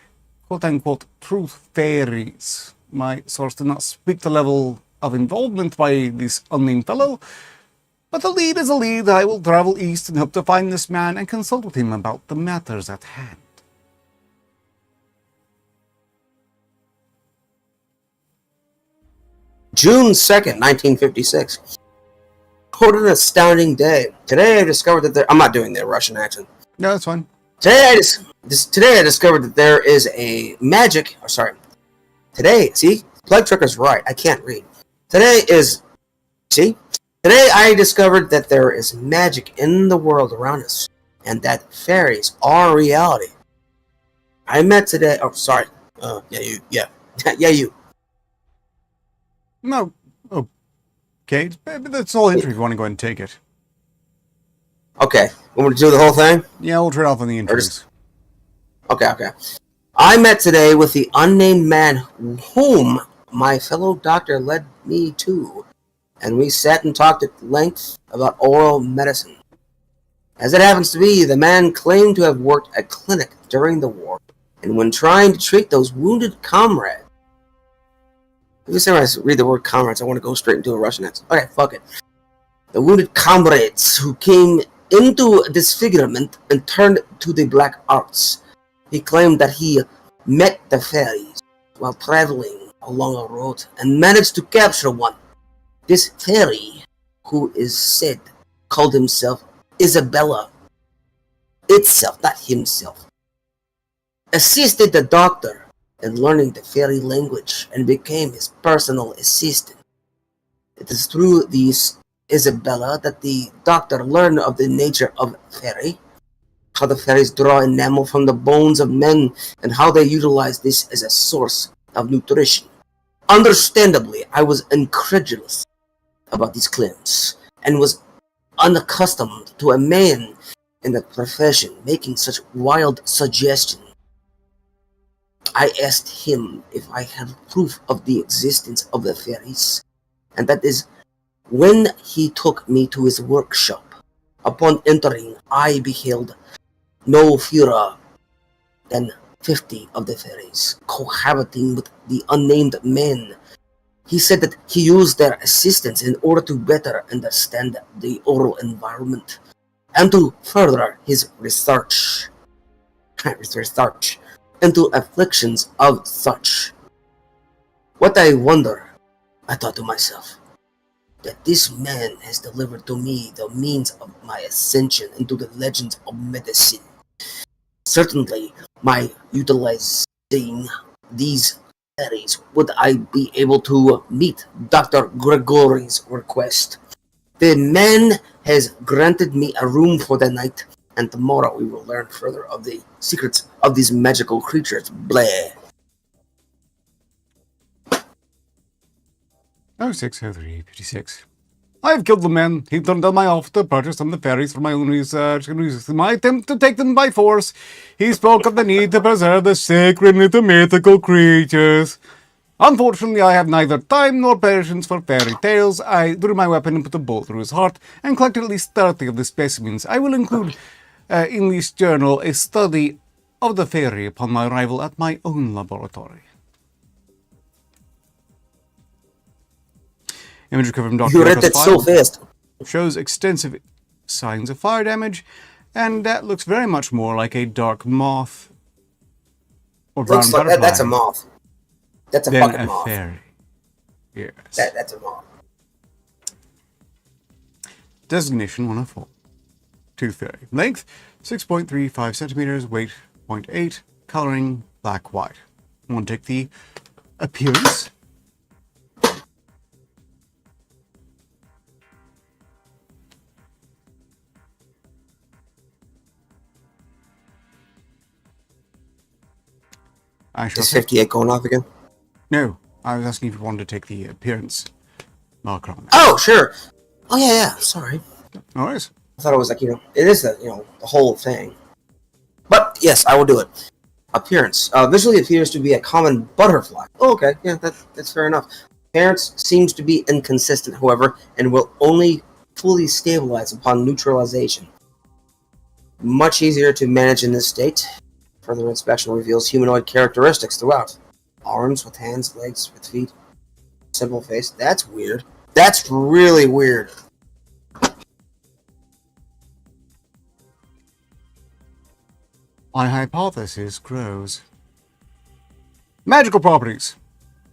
quote-unquote truth fairies. My source did not speak the level of involvement by this unnamed fellow, but the lead is a lead. I will travel east and hope to find this man and consult with him about the matters at hand. June 2nd, 1956. What an astounding day. Today I discovered that I'm not doing the Russian accent. No, that's fine. Today I discovered that there is a magic... Oh, sorry. Today, see? Plague Trucker's right. I can't read. Today I discovered that there is magic in the world around us, and that fairies are reality. I met today... Oh, sorry. Yeah, you. Yeah. Yeah, you. No. Okay. But that's all intro if you want to go ahead and take it. Okay. Want me to do the whole thing? Yeah, we'll trade off on the Or just... intros. Okay. I met today with the unnamed man whom my fellow doctor led me to, and we sat and talked at length about oral medicine. As it happens to be, the man claimed to have worked at a clinic during the war, and when trying to treat those wounded comrades... Every time I read the word comrades, I want to go straight into a Russian accent. Okay, fuck it. The wounded comrades who came into disfigurement and turned to the black arts. He claimed that he met the fairies while traveling along a road and managed to capture one. This fairy, who is said, called himself Isabella itself, not himself, assisted the doctor in learning the fairy language and became his personal assistant. It is through these Isabella that the doctor learned of the nature of fairy, how the fairies draw enamel from the bones of men, and how they utilize this as a source of nutrition. Understandably, I was incredulous about these claims, and was unaccustomed to a man in the profession making such wild suggestions. I asked him if I had proof of the existence of the fairies, and that is when he took me to his workshop. Upon entering, I beheld no fewer than 50 of the fairies cohabiting with the unnamed man. He said that he used their assistance in order to better understand the oral environment and to further his research into afflictions of such. What I wonder, I thought to myself, that this man has delivered to me the means of my ascension into the legends of medicine. Certainly, by utilizing these fairies, would I be able to meet Dr. Gregory's request. The man has granted me a room for the night, and tomorrow we will learn further of the secrets of these magical creatures. Blah. 060356. I have killed the man. He turned down my offer to purchase some of the fairies for my own research and resisted my attempt to take them by force. He spoke of the need to preserve the sacred and the mythical creatures. Unfortunately, I have neither time nor patience for fairy tales. I drew my weapon and put a bullet through his heart and collected at least 30 of the specimens. I will include in this journal a study of the fairy upon my arrival at my own laboratory. Image recovered from Dr. You read that so fast. Shows extensive signs of fire damage, and that looks very much more like a dark moth or brown Looks like butterfly. that's a moth. That's a Then fucking a moth. fairy. Yes. That's a moth. Designation 104. Tooth fairy. Length 6.35 centimeters. Weight 0.8. Coloring black-white. Want to take the appearance? Is 58 going off again? No, I was asking if you wanted to take the appearance marker on that. Oh, sure. Oh, yeah. Sorry. No worries. I thought it was like, it is the, the whole thing. But, yes, I will do it. Appearance. Visually appears to be a common butterfly. Oh, okay. Yeah, that's fair enough. Appearance seems to be inconsistent, however, and will only fully stabilize upon neutralization. Much easier to manage in this state. Further inspection reveals humanoid characteristics throughout. Arms with hands, legs with feet. Simple face. That's weird. That's really weird. My hypothesis grows. Magical properties.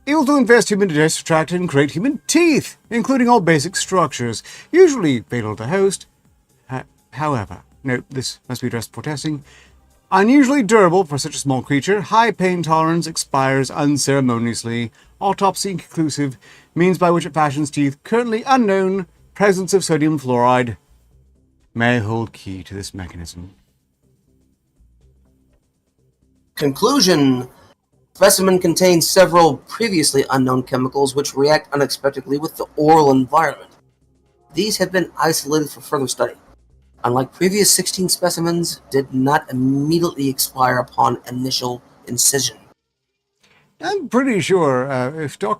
Able to infest human digestive tract and create human teeth, including all basic structures, usually fatal to host. However, note this must be addressed before testing. Unusually durable for such a small creature, high pain tolerance, expires unceremoniously, autopsy inconclusive, means by which it fashions teeth currently unknown, presence of sodium fluoride may hold key to this mechanism. Conclusion. Specimen contains several previously unknown chemicals which react unexpectedly with the oral environment. These have been isolated for further study. Unlike previous 16 specimens, did not immediately expire upon initial incision. I'm pretty sure if Dr.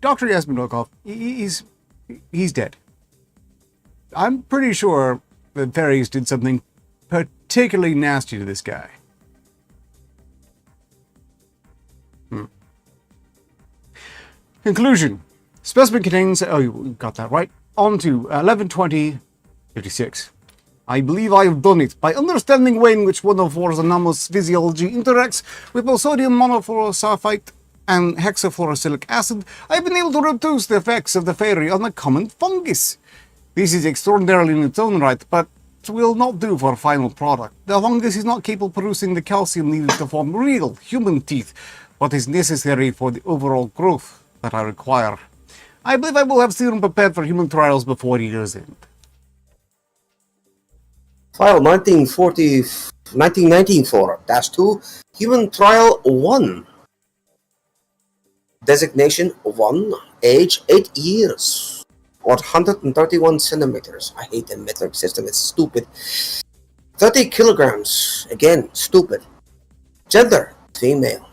Yasminokov, he's dead. I'm pretty sure the fairies did something particularly nasty to this guy. Conclusion. Specimen contains... Oh, you got that right. On to 11/20/56. I believe I have done it. By understanding way in which one of our anomalous physiology interacts with both sodium monofluorosulfite and hexafluorosilicic acid, I've been able to reduce the effects of the fairy on a common fungus. This is extraordinary in its own right, but will not do for a final product. The fungus is not capable of producing the calcium needed to form real human teeth, what is necessary for the overall growth that I require. I believe I will have serum prepared for human trials before year's end. File 1994-2, Human Trial 1. Designation 1, age 8 years, 131 centimeters. I hate the metric system, it's stupid. 30 kilograms, again, stupid. Gender, female.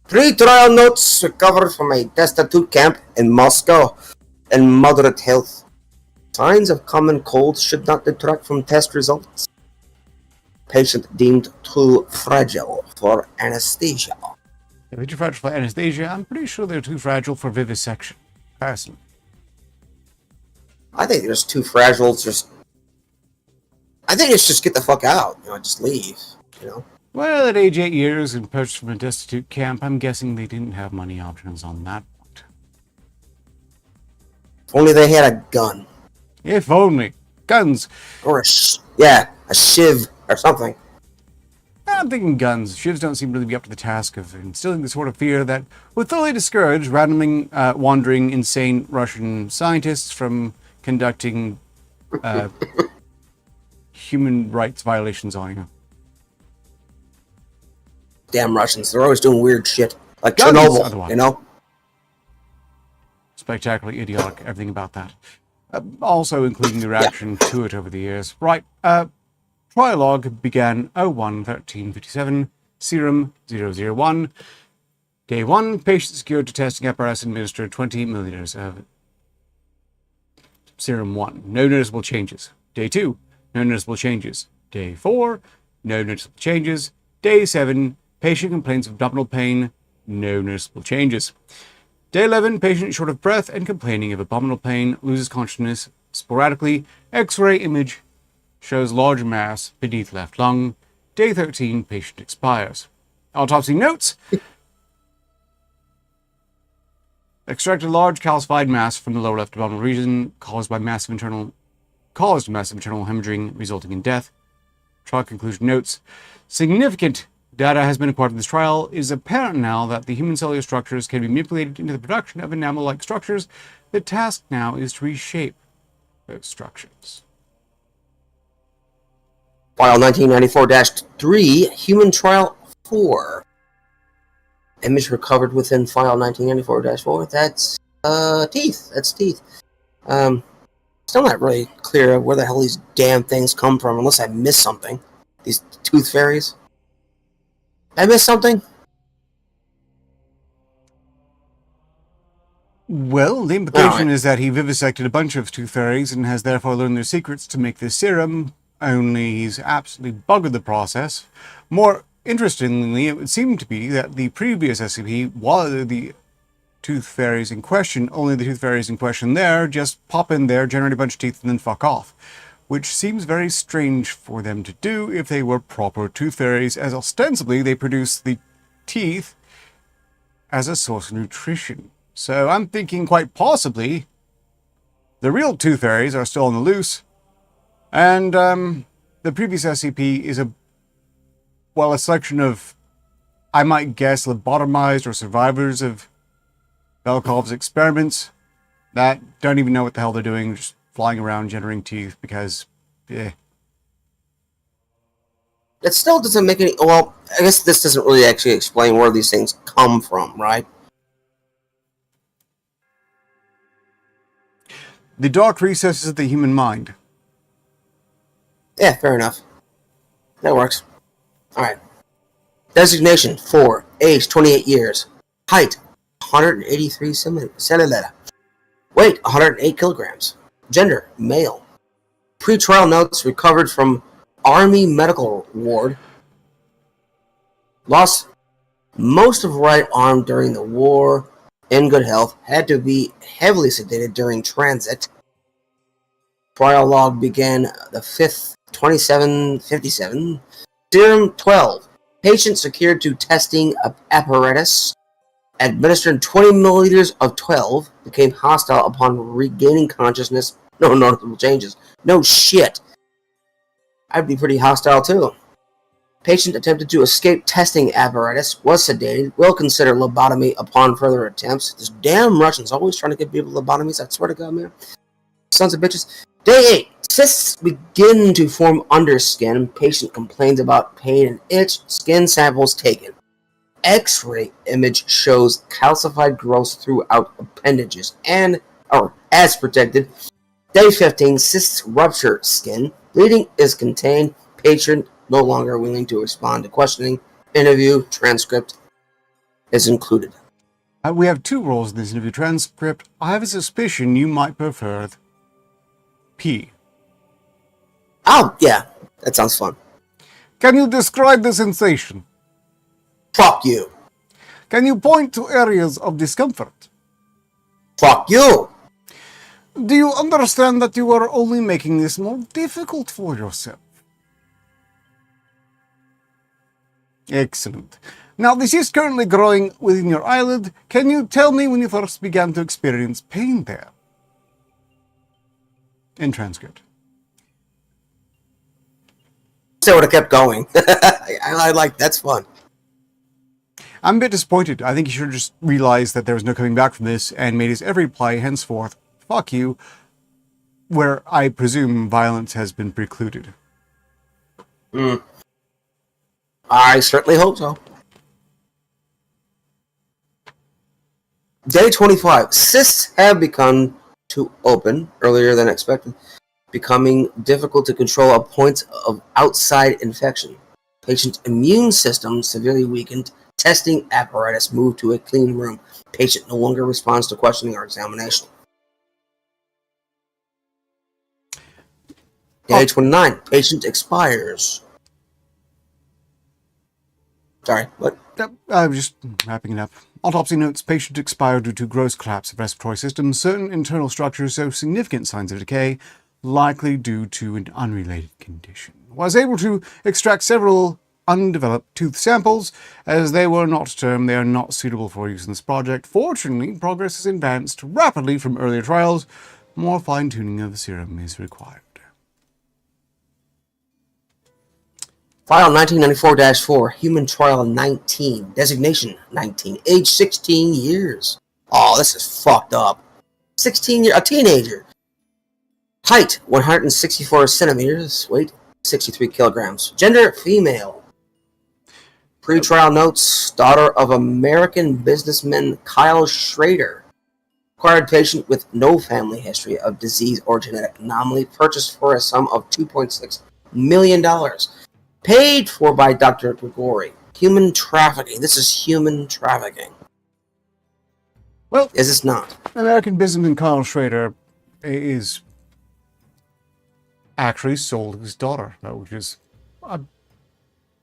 3 trial notes recovered from a destitute camp in Moscow and moderate health. Signs of common cold should not detract from test results. Patient deemed too fragile for anesthesia. If they're too fragile for anesthesia, I'm pretty sure they're too fragile for vivisection. Personally. I think they're just too fragile. I think it's just get the fuck out. Just leave. Well, at age 8 years and purchased from a destitute camp, I'm guessing they didn't have money options on that point. If only they had a gun. If only. Guns. Or a shiv or something. I'm thinking guns. Shivs don't seem to really be up to the task of instilling the sort of fear that would thoroughly discourage randomly wandering, insane Russian scientists from conducting human rights violations on you. Damn Russians. They're always doing weird shit. Like Guns, Chernobyl, otherwise. Spectacularly idiotic, everything about that. Also including the reaction to it over the years. Right, Trialogue began 01/13/57, serum 001. Day 1, patient secured to testing apparatus administered 20 milliliters of serum 1. No noticeable changes. Day 2, no noticeable changes. Day 4, no noticeable changes. Day 7, patient complains of abdominal pain, no noticeable changes. Day 11, patient short of breath and complaining of abdominal pain, loses consciousness sporadically. X-ray image shows large mass beneath left lung. Day 13, patient expires. Autopsy notes. Extracted large calcified mass from the lower left abdominal region caused massive internal hemorrhaging resulting in death. Trial conclusion notes. Significant data has been acquired from this trial. It is apparent now that the human cellular structures can be manipulated into the production of enamel-like structures. The task now is to reshape those structures. File 1994-3, Human Trial 4. Image recovered within File 1994-4. That's teeth. That's teeth. Still not really clear where the hell these damn things come from, unless I missed something. These tooth fairies. Did I miss something? Well, the implication is that he vivisected a bunch of tooth fairies and has therefore learned their secrets to make this serum, only he's absolutely buggered the process. More interestingly, it would seem to be that the previous SCP was the tooth fairies in question, only the tooth fairies in question there just pop in there, generate a bunch of teeth, and then fuck off. Which seems very strange for them to do if they were proper tooth fairies, as ostensibly they produce the teeth as a source of nutrition. So I'm thinking quite possibly the real tooth fairies are still on the loose, and the previous SCP is a selection of, I might guess, lobotomized or survivors of Belkov's experiments that don't even know what the hell they're doing, just flying around generating teeth because, That still doesn't make any... Well, I guess this doesn't really actually explain where these things come from, right? The dark recesses of the human mind. Yeah, fair enough. That works. Alright. Designation 4. Age 28 years. Height 183 centimeter. Weight 108 kilograms. Gender male. Pre-trial notes recovered from Army Medical Ward. Lost most of right arm during the war. In good health. Had to be heavily sedated during transit. Trial log began the 5th, 2757. Serum 12. Patient secured to testing apparatus. Administered 20 milliliters of 12. Became hostile upon regaining consciousness. No noticeable changes. No shit. I'd be pretty hostile too. Patient attempted to escape testing apparatus. Was sedated. Will consider lobotomy upon further attempts. These damn Russians always trying to give people lobotomies. I swear to God, man. Sons of bitches. Day 8. Cysts begin to form under skin. Patient complains about pain and itch. Skin samples taken. X-ray image shows calcified growths throughout appendages and, or as protected. Day 15. Cysts rupture skin. Bleeding is contained. Patient no longer willing to respond to questioning. Interview transcript is included. We have 2 roles in this interview transcript. I have a suspicion you might prefer P. Oh, yeah. That sounds fun. Can you describe the sensation? Fuck you. Can you point to areas of discomfort? Fuck you. Do you understand that you are only making this more difficult for yourself? Excellent. Now, this is currently growing within your eyelid. Can you tell me when you first began to experience pain there? In transcript. So I would have kept going. I like, that's fun. I'm a bit disappointed. I think he should have just realized that there was no coming back from this and made his every reply henceforth, fuck you, where I presume violence has been precluded. I certainly hope so. Day 25. Cysts have begun to open earlier than expected, becoming difficult to control at points of outside infection. Patient's immune system severely weakened. Testing apparatus moved to a clean room. Patient no longer responds to questioning or examination. Day 29. Patient expires. Sorry, what? I'm just wrapping it up. Autopsy notes patient expired due to gross collapse of respiratory system. Certain internal structures show significant signs of decay, likely due to an unrelated condition. Was able to extract several undeveloped tooth samples. As they were not termed, they are not suitable for use in this project. Fortunately, progress has advanced rapidly from earlier trials. More fine-tuning of the serum is required. File 1994-4, Human Trial 19, Designation 19, Age 16 years. Oh, this is fucked up. 16 year, a teenager. Height 164 centimeters, weight 63 kilograms. Gender female. Pre-trial notes, daughter of American businessman Kyle Schrader. Acquired patient with no family history of disease or genetic anomaly, purchased for a sum of $2.6 million. Paid for by Dr. Gregory. Human trafficking. This is human trafficking. Well, is this not? American businessman Kyle Schrader is actually sold his daughter, which is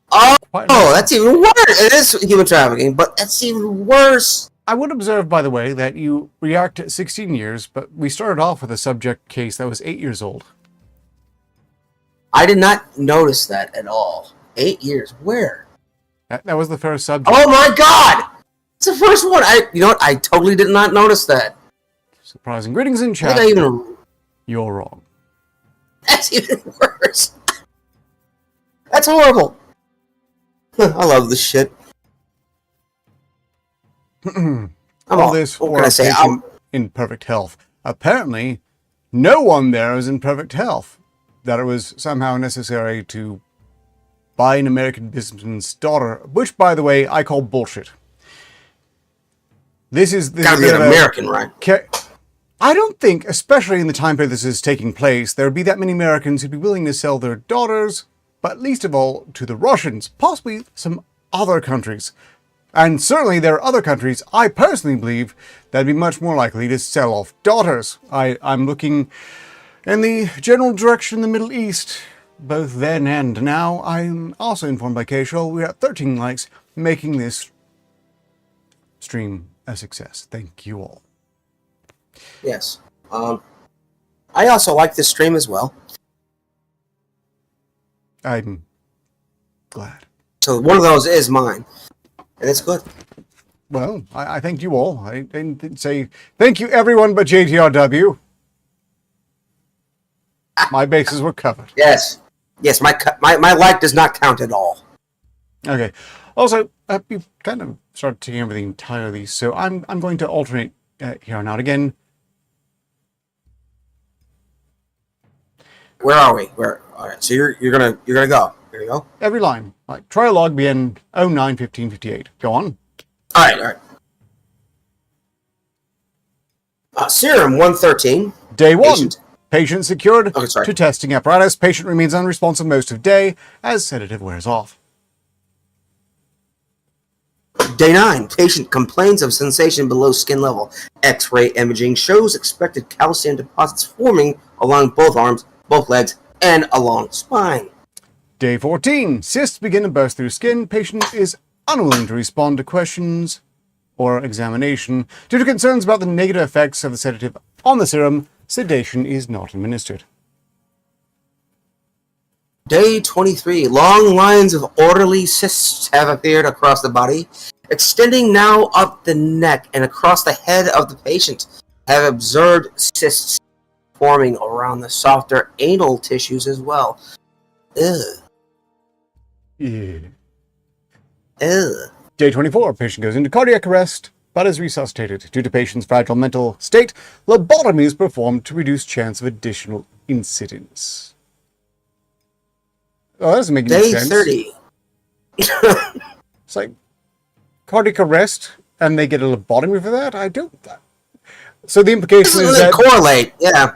that's even worse. It is human trafficking, but that's even worse. I would observe, by the way, that you react at 16 years, but we started off with a subject case that was 8 years old. I did not notice that at all. 8 years. Where? That was the first subject. Oh my god! It's the first one. You know what? I totally did not notice that. Surprising. Greetings in chat. You're wrong. That's even worse. That's horrible. I love this shit. All this for a patient in perfect health. Apparently, no one there is in perfect health. That it was somehow necessary to by an American businessman's daughter, which, by the way, I call bullshit. This Gotta be an American, right? I don't think, especially in the time period this is taking place, there would be that many Americans who'd be willing to sell their daughters, but least of all to the Russians, possibly some other countries. And certainly there are other countries, I personally believe, that'd be much more likely to sell off daughters. I'm looking in the general direction in the Middle East, both then and now. I'm also informed by Casual we're at 13 likes, making this stream a success. Thank you all. Yes. I also like this stream as well. I'm glad. So one of those is mine. And it's good. Well, I thank you all. I didn't say thank you everyone but JTRW. My bases were covered. Yes. Yes, my like does not count at all. Okay. Also, we've kind of started taking over the entire of these, so I'm going to alternate here on out again. Where are we? All right. So you're gonna go. Here you go. Every line. Like try log BN 091558. Go on. All right. Serum 113. Day 1. Patient secured to testing apparatus. Patient remains unresponsive most of day as sedative wears off. Day 9. Patient complains of sensation below skin level. X-ray imaging shows expected calcium deposits forming along both arms, both legs, and along spine. Day 14. Cysts begin to burst through skin. Patient is unwilling to respond to questions or examination. Due to concerns about the negative effects of the sedative on the serum, sedation is not administered. Day 23. Long lines of orderly cysts have appeared across the body, extending now up the neck and across the head of the patient. Have observed cysts forming around the softer anal tissues as well. Ugh. Yeah. Ugh. Day 24. Patient goes into cardiac arrest, but is resuscitated. Due to patient's fragile mental state, lobotomy is performed to reduce chance of additional incidents. Oh, that doesn't make any sense. Day 30. It's like cardiac arrest, and they get a lobotomy for that? I don't... So the implication is that... correlate, yeah.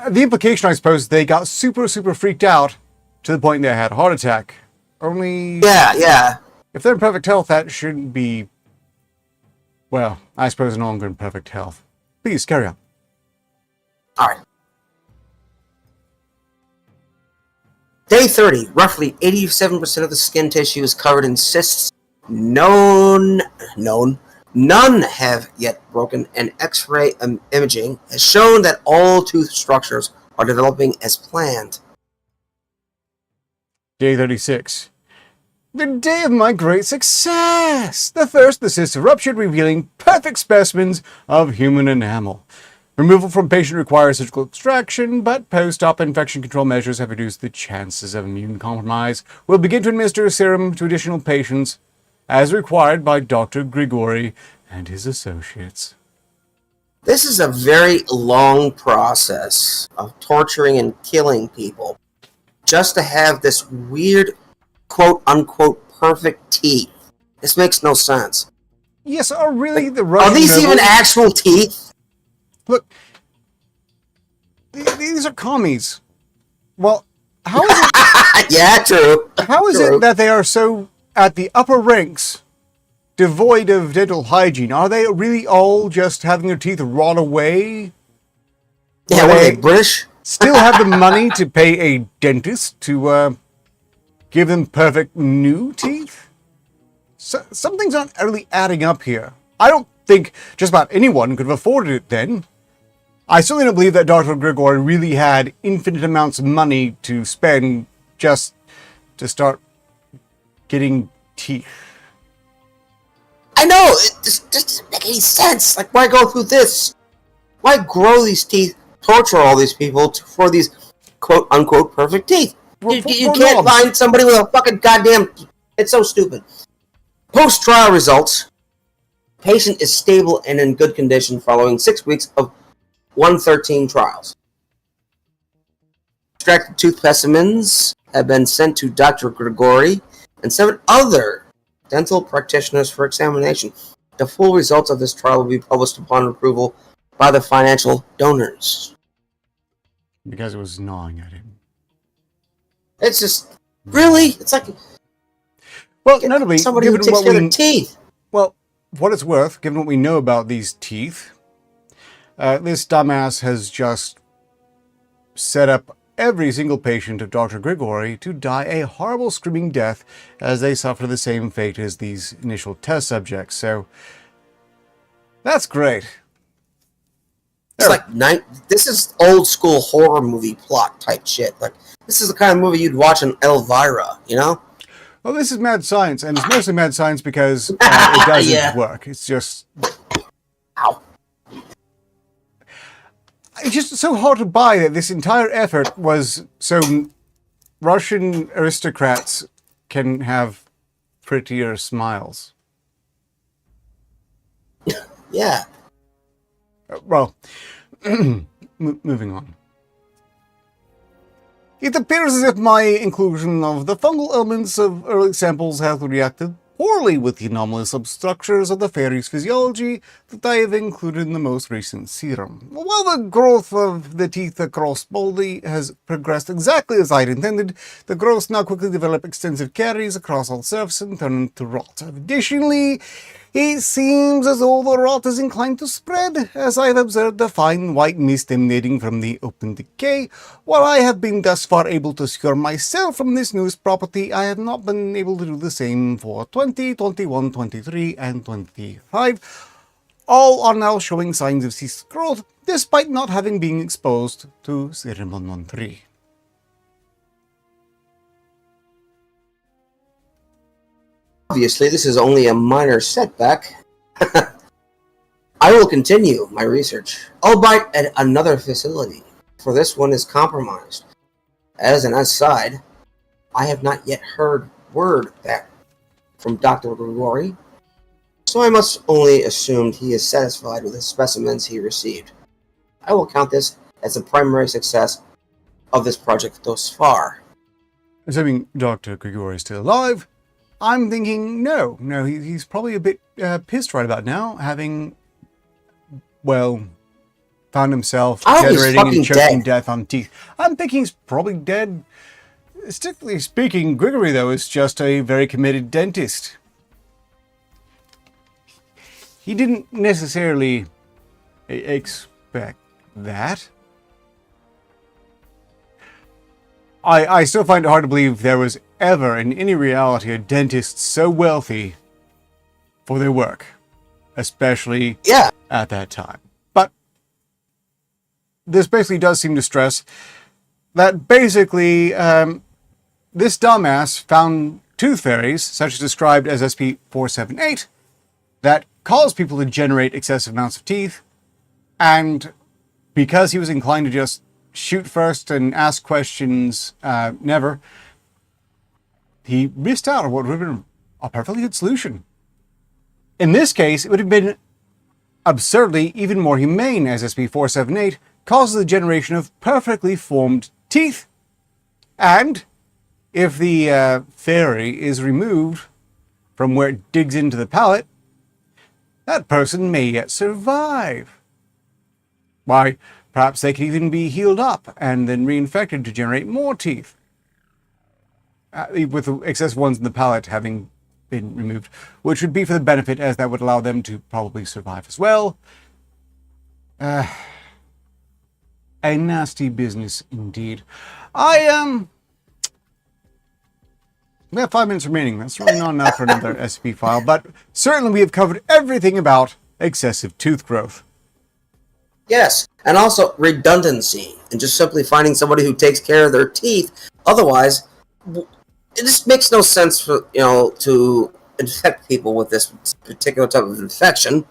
The implication, I suppose, they got super freaked out to the point they had a heart attack. Only... Yeah. If they're in perfect health, that shouldn't be... Well, I suppose no longer in perfect health. Please, carry on. Alright. Day 30. Roughly 87% of the skin tissue is covered in cysts. None have yet broken, and X-ray imaging has shown that all tooth structures are developing as planned. Day 36. The day of my great success! The first, the cyst ruptured, revealing perfect specimens of human enamel. Removal from patient requires surgical extraction, but post-op infection control measures have reduced the chances of immune compromise. We'll begin to administer a serum to additional patients, as required by Dr. Grigori and his associates. This is a very long process of torturing and killing people just to have this weird, quote-unquote, perfect teeth. This makes no sense. Yes, are really the Russian Are these nobles... even actual teeth? Look, these are commies. Well, how is it... Yeah, true. How is it that they are so, at the upper ranks, devoid of dental hygiene? Are they really all just having their teeth rot away? Yeah, what are they, British? Still have the money to pay a dentist to give them perfect new teeth? So, something's not really adding up here. I don't think just about anyone could have afforded it then. I certainly don't believe that Dr. Grigori really had infinite amounts of money to spend just to start getting teeth. I know, it just doesn't make any sense. Like, why go through this? Why grow these teeth, torture all these people for these quote-unquote perfect teeth? You can't find somebody with a fucking goddamn... It's so stupid. Post-trial results. Patient is stable and in good condition following 6 weeks of 113 trials. Extracted tooth specimens have been sent to Dr. Grigori and 7 other dental practitioners for examination. The full results of this trial will be published upon approval by the financial donors. Because it was gnawing at him. It's just, really? It's like, well, notably, somebody who given takes what care of we their teeth. well, what it's worth, given what we know about these teeth, this dumbass has just set up every single patient of Dr. Grigori to die a horrible screaming death as they suffer the same fate as these initial test subjects. So, that's great. It's like, this is old school horror movie plot type shit. Like, this is the kind of movie you'd watch in Elvira, you know? Well, this is mad science, and it's mostly mad science because it doesn't Yeah. work. It's just... Ow. It's just so hard to buy that this entire effort was so Russian aristocrats can have prettier smiles. Yeah. Well, moving on. It appears as if my inclusion of the fungal elements of early samples has reacted poorly with the anomalous substructures of the fairy's physiology that I have included in the most recent serum. While the growth of the teeth across Baldy has progressed exactly as I had intended, the growths now quickly develop extensive caries across all surfaces and turn into rot. Additionally, it seems as though the rot is inclined to spread, as I have observed a fine white mist emanating from the open decay. While I have been thus far able to secure myself from this newest property, I have not been able to do the same for 20, 21, 23, and 25. All are now showing signs of ceased growth, despite not having been exposed to Serum 113. Obviously, this is only a minor setback. I will continue my research, albeit at another facility, for this one is compromised. As an aside, I have not yet heard word back from Dr. Grigori, so I must only assume he is satisfied with the specimens he received. I will count this as a primary success of this project thus far. Assuming Dr. Grigori is still alive, I'm thinking no, he's probably a bit pissed right about now, having, well, found himself generating and choking death on teeth. I'm thinking he's probably dead. Strictly speaking, Grigori, though, is just a very committed dentist. He didn't necessarily expect that. I still find it hard to believe there was ever, in any reality, a dentist so wealthy for their work. Especially at that time. But this basically does seem to stress that basically this dumbass found tooth fairies, such as described as SCP-478, that cause people to generate excessive amounts of teeth, and because he was inclined to just shoot first and ask questions never, he missed out on what would have been a perfectly good solution. In this case, it would have been absurdly even more humane, as SCP-478 causes the generation of perfectly formed teeth. And if the fairy is removed from where it digs into the palate, that person may yet survive. Why, perhaps they could even be healed up and then reinfected to generate more teeth, with the excess ones in the palate having been removed, which would be for the benefit, as that would allow them to probably survive as well. A nasty business indeed. We have 5 minutes remaining. That's really not enough for another SCP file, but certainly we have covered everything about excessive tooth growth. Yes, and also redundancy, and just simply finding somebody who takes care of their teeth. Otherwise, it just makes no sense for, to infect people with this particular type of infection.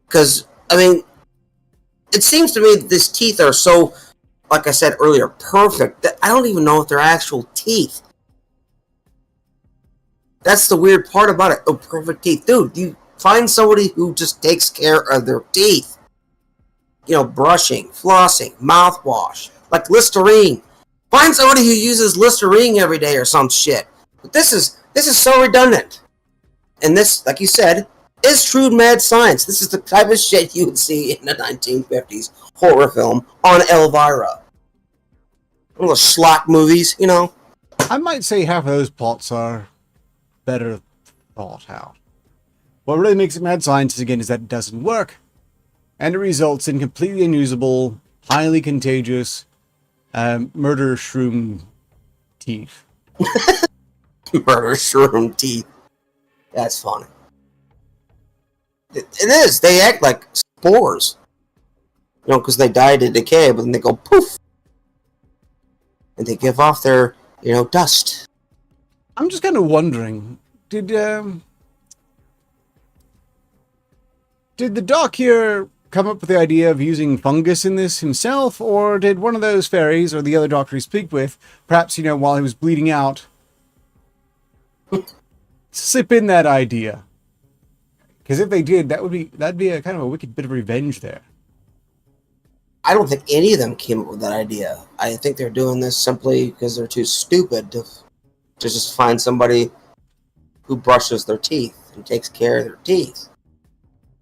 Because, it seems to me that these teeth are so, like I said earlier, perfect, that I don't even know if they're actual teeth. That's the weird part about it. Oh, perfect teeth. Dude, you find somebody who just takes care of their teeth. brushing, flossing, mouthwash, like Listerine. Find somebody who uses Listerine every day or some shit. But this is so redundant. And this, like you said, is true mad science. This is the type of shit you would see in the 1950s horror film on Elvira. One of those schlock movies, I might say half of those plots are better thought out. What really makes it mad science, again, is that it doesn't work. And it results in completely unusable, highly contagious, murder shroom teeth. Murder shroom teeth. That's funny. It is. They act like spores. Because they die to decay, but then they go poof. And they give off their, dust. I'm just kind of wondering, did the doc here come up with the idea of using fungus in this himself, or did one of those fairies, or the other doctor he speak with, perhaps, while he was bleeding out, slip in that idea? Because if they did, that'd be a kind of a wicked bit of revenge there. I don't think any of them came up with that idea. I think they're doing this simply because they're too stupid to just find somebody who brushes their teeth and takes care of their teeth.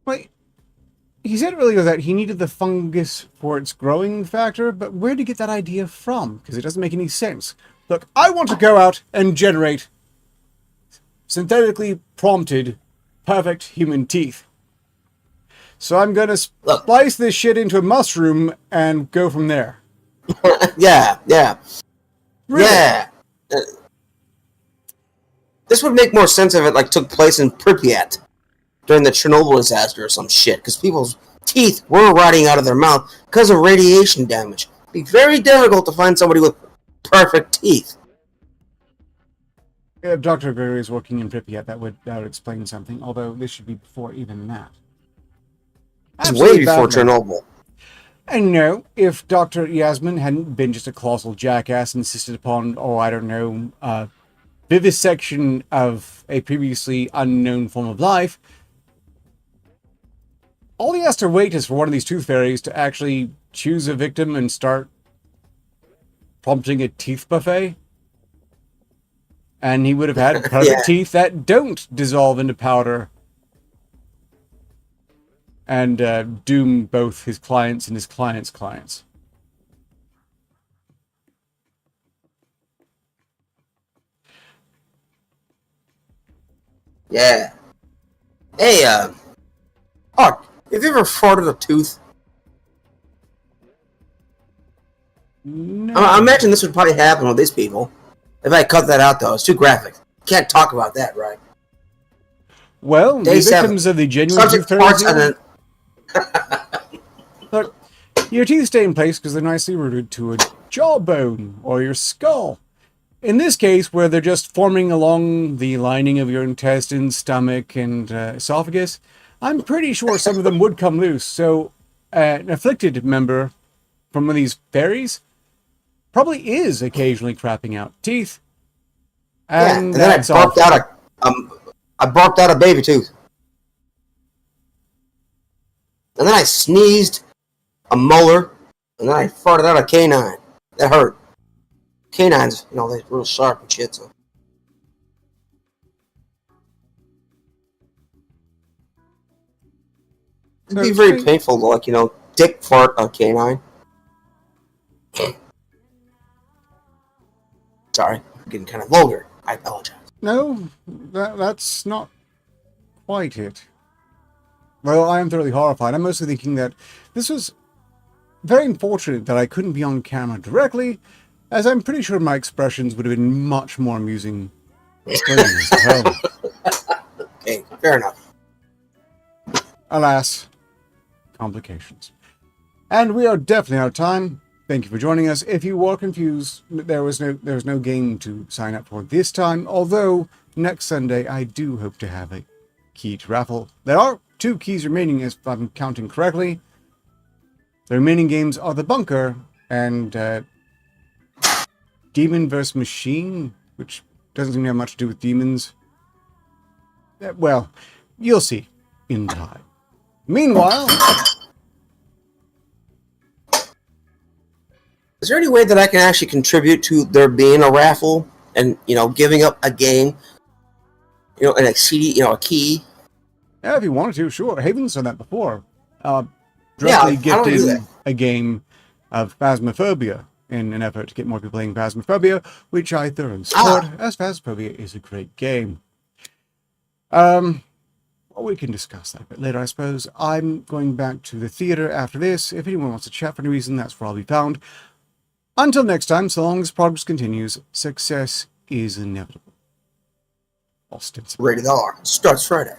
Wait, he said earlier that he needed the fungus for its growing factor, but where did he get that idea from? Because it doesn't make any sense. Look, I want to go out and generate synthetically prompted perfect human teeth. So I'm going to splice this shit into a mushroom and go from there. Yeah. Really? Yeah. This would make more sense if it took place in Pripyat during the Chernobyl disaster or some shit, because people's teeth were rotting out of their mouth because of radiation damage. It'd be very difficult to find somebody with perfect teeth. If Dr. Gregory is working in Pripyat, that would explain something, although this should be before even that. It's way before Chernobyl. And no, if Dr. Yasmin hadn't been just a colossal jackass and insisted upon, vivisection of a previously unknown form of life, all he has to wait is for one of these tooth fairies to actually choose a victim and start prompting a teeth buffet. And he would have had perfect teeth that don't dissolve into powder and doom both his clients and his clients' clients. Yeah. Hey, have you ever farted a tooth? No. I imagine this would probably happen with these people. If I cut that out, though, it's too graphic. Can't talk about that, right? Well, the victims of the genuine tooth fairies. Look, your teeth stay in place because they're nicely rooted to a jawbone or your skull. In this case, where they're just forming along the lining of your intestines, stomach, and esophagus, I'm pretty sure some of them would come loose. So, an afflicted member from one of these fairies probably is occasionally crapping out teeth. And then I barked out a baby tooth. And then I sneezed a molar, and then I farted out a canine. That hurt. Canines, they're real sharp and shit, so. It'd be very painful to, dick fart a canine. Sorry, I'm getting kind of vulgar. I apologize. No, that's not quite it. Well, I am thoroughly horrified. I'm mostly thinking that this was very unfortunate that I couldn't be on camera directly, as I'm pretty sure my expressions would have been much more amusing. Okay, fair enough. Alas, complications. And we are definitely out of time. Thank you for joining us. If you were confused, there was no game to sign up for this time, although next Sunday I do hope to have a key to raffle. There are 2 keys remaining, if I'm counting correctly. The remaining games are The Bunker and Demon vs. Machine, which doesn't seem to have much to do with demons. Well, you'll see in time. Meanwhile, Is there any way that I can actually contribute to there being a raffle and giving up a game, and a CD, a key? Yeah, if you wanted to, sure. Haven's done that before. Yeah, Directly I don't do gifting that. a game of Phasmophobia in an effort to get more people playing Phasmophobia, which I thoroughly support, as Phasmophobia is a great game. Well, we can discuss that a bit later, I suppose. I'm going back to the theater after this. If anyone wants to chat for any reason, that's where I'll be found. Until next time, so long as progress continues, success is inevitable. Ostensibly. Rated R. Starts Friday.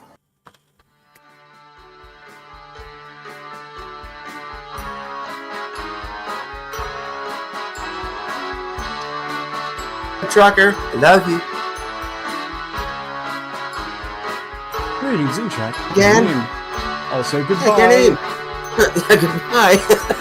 Trucker, love you. Greetings in chat. Again? Also, Hey, goodbye. Goodbye.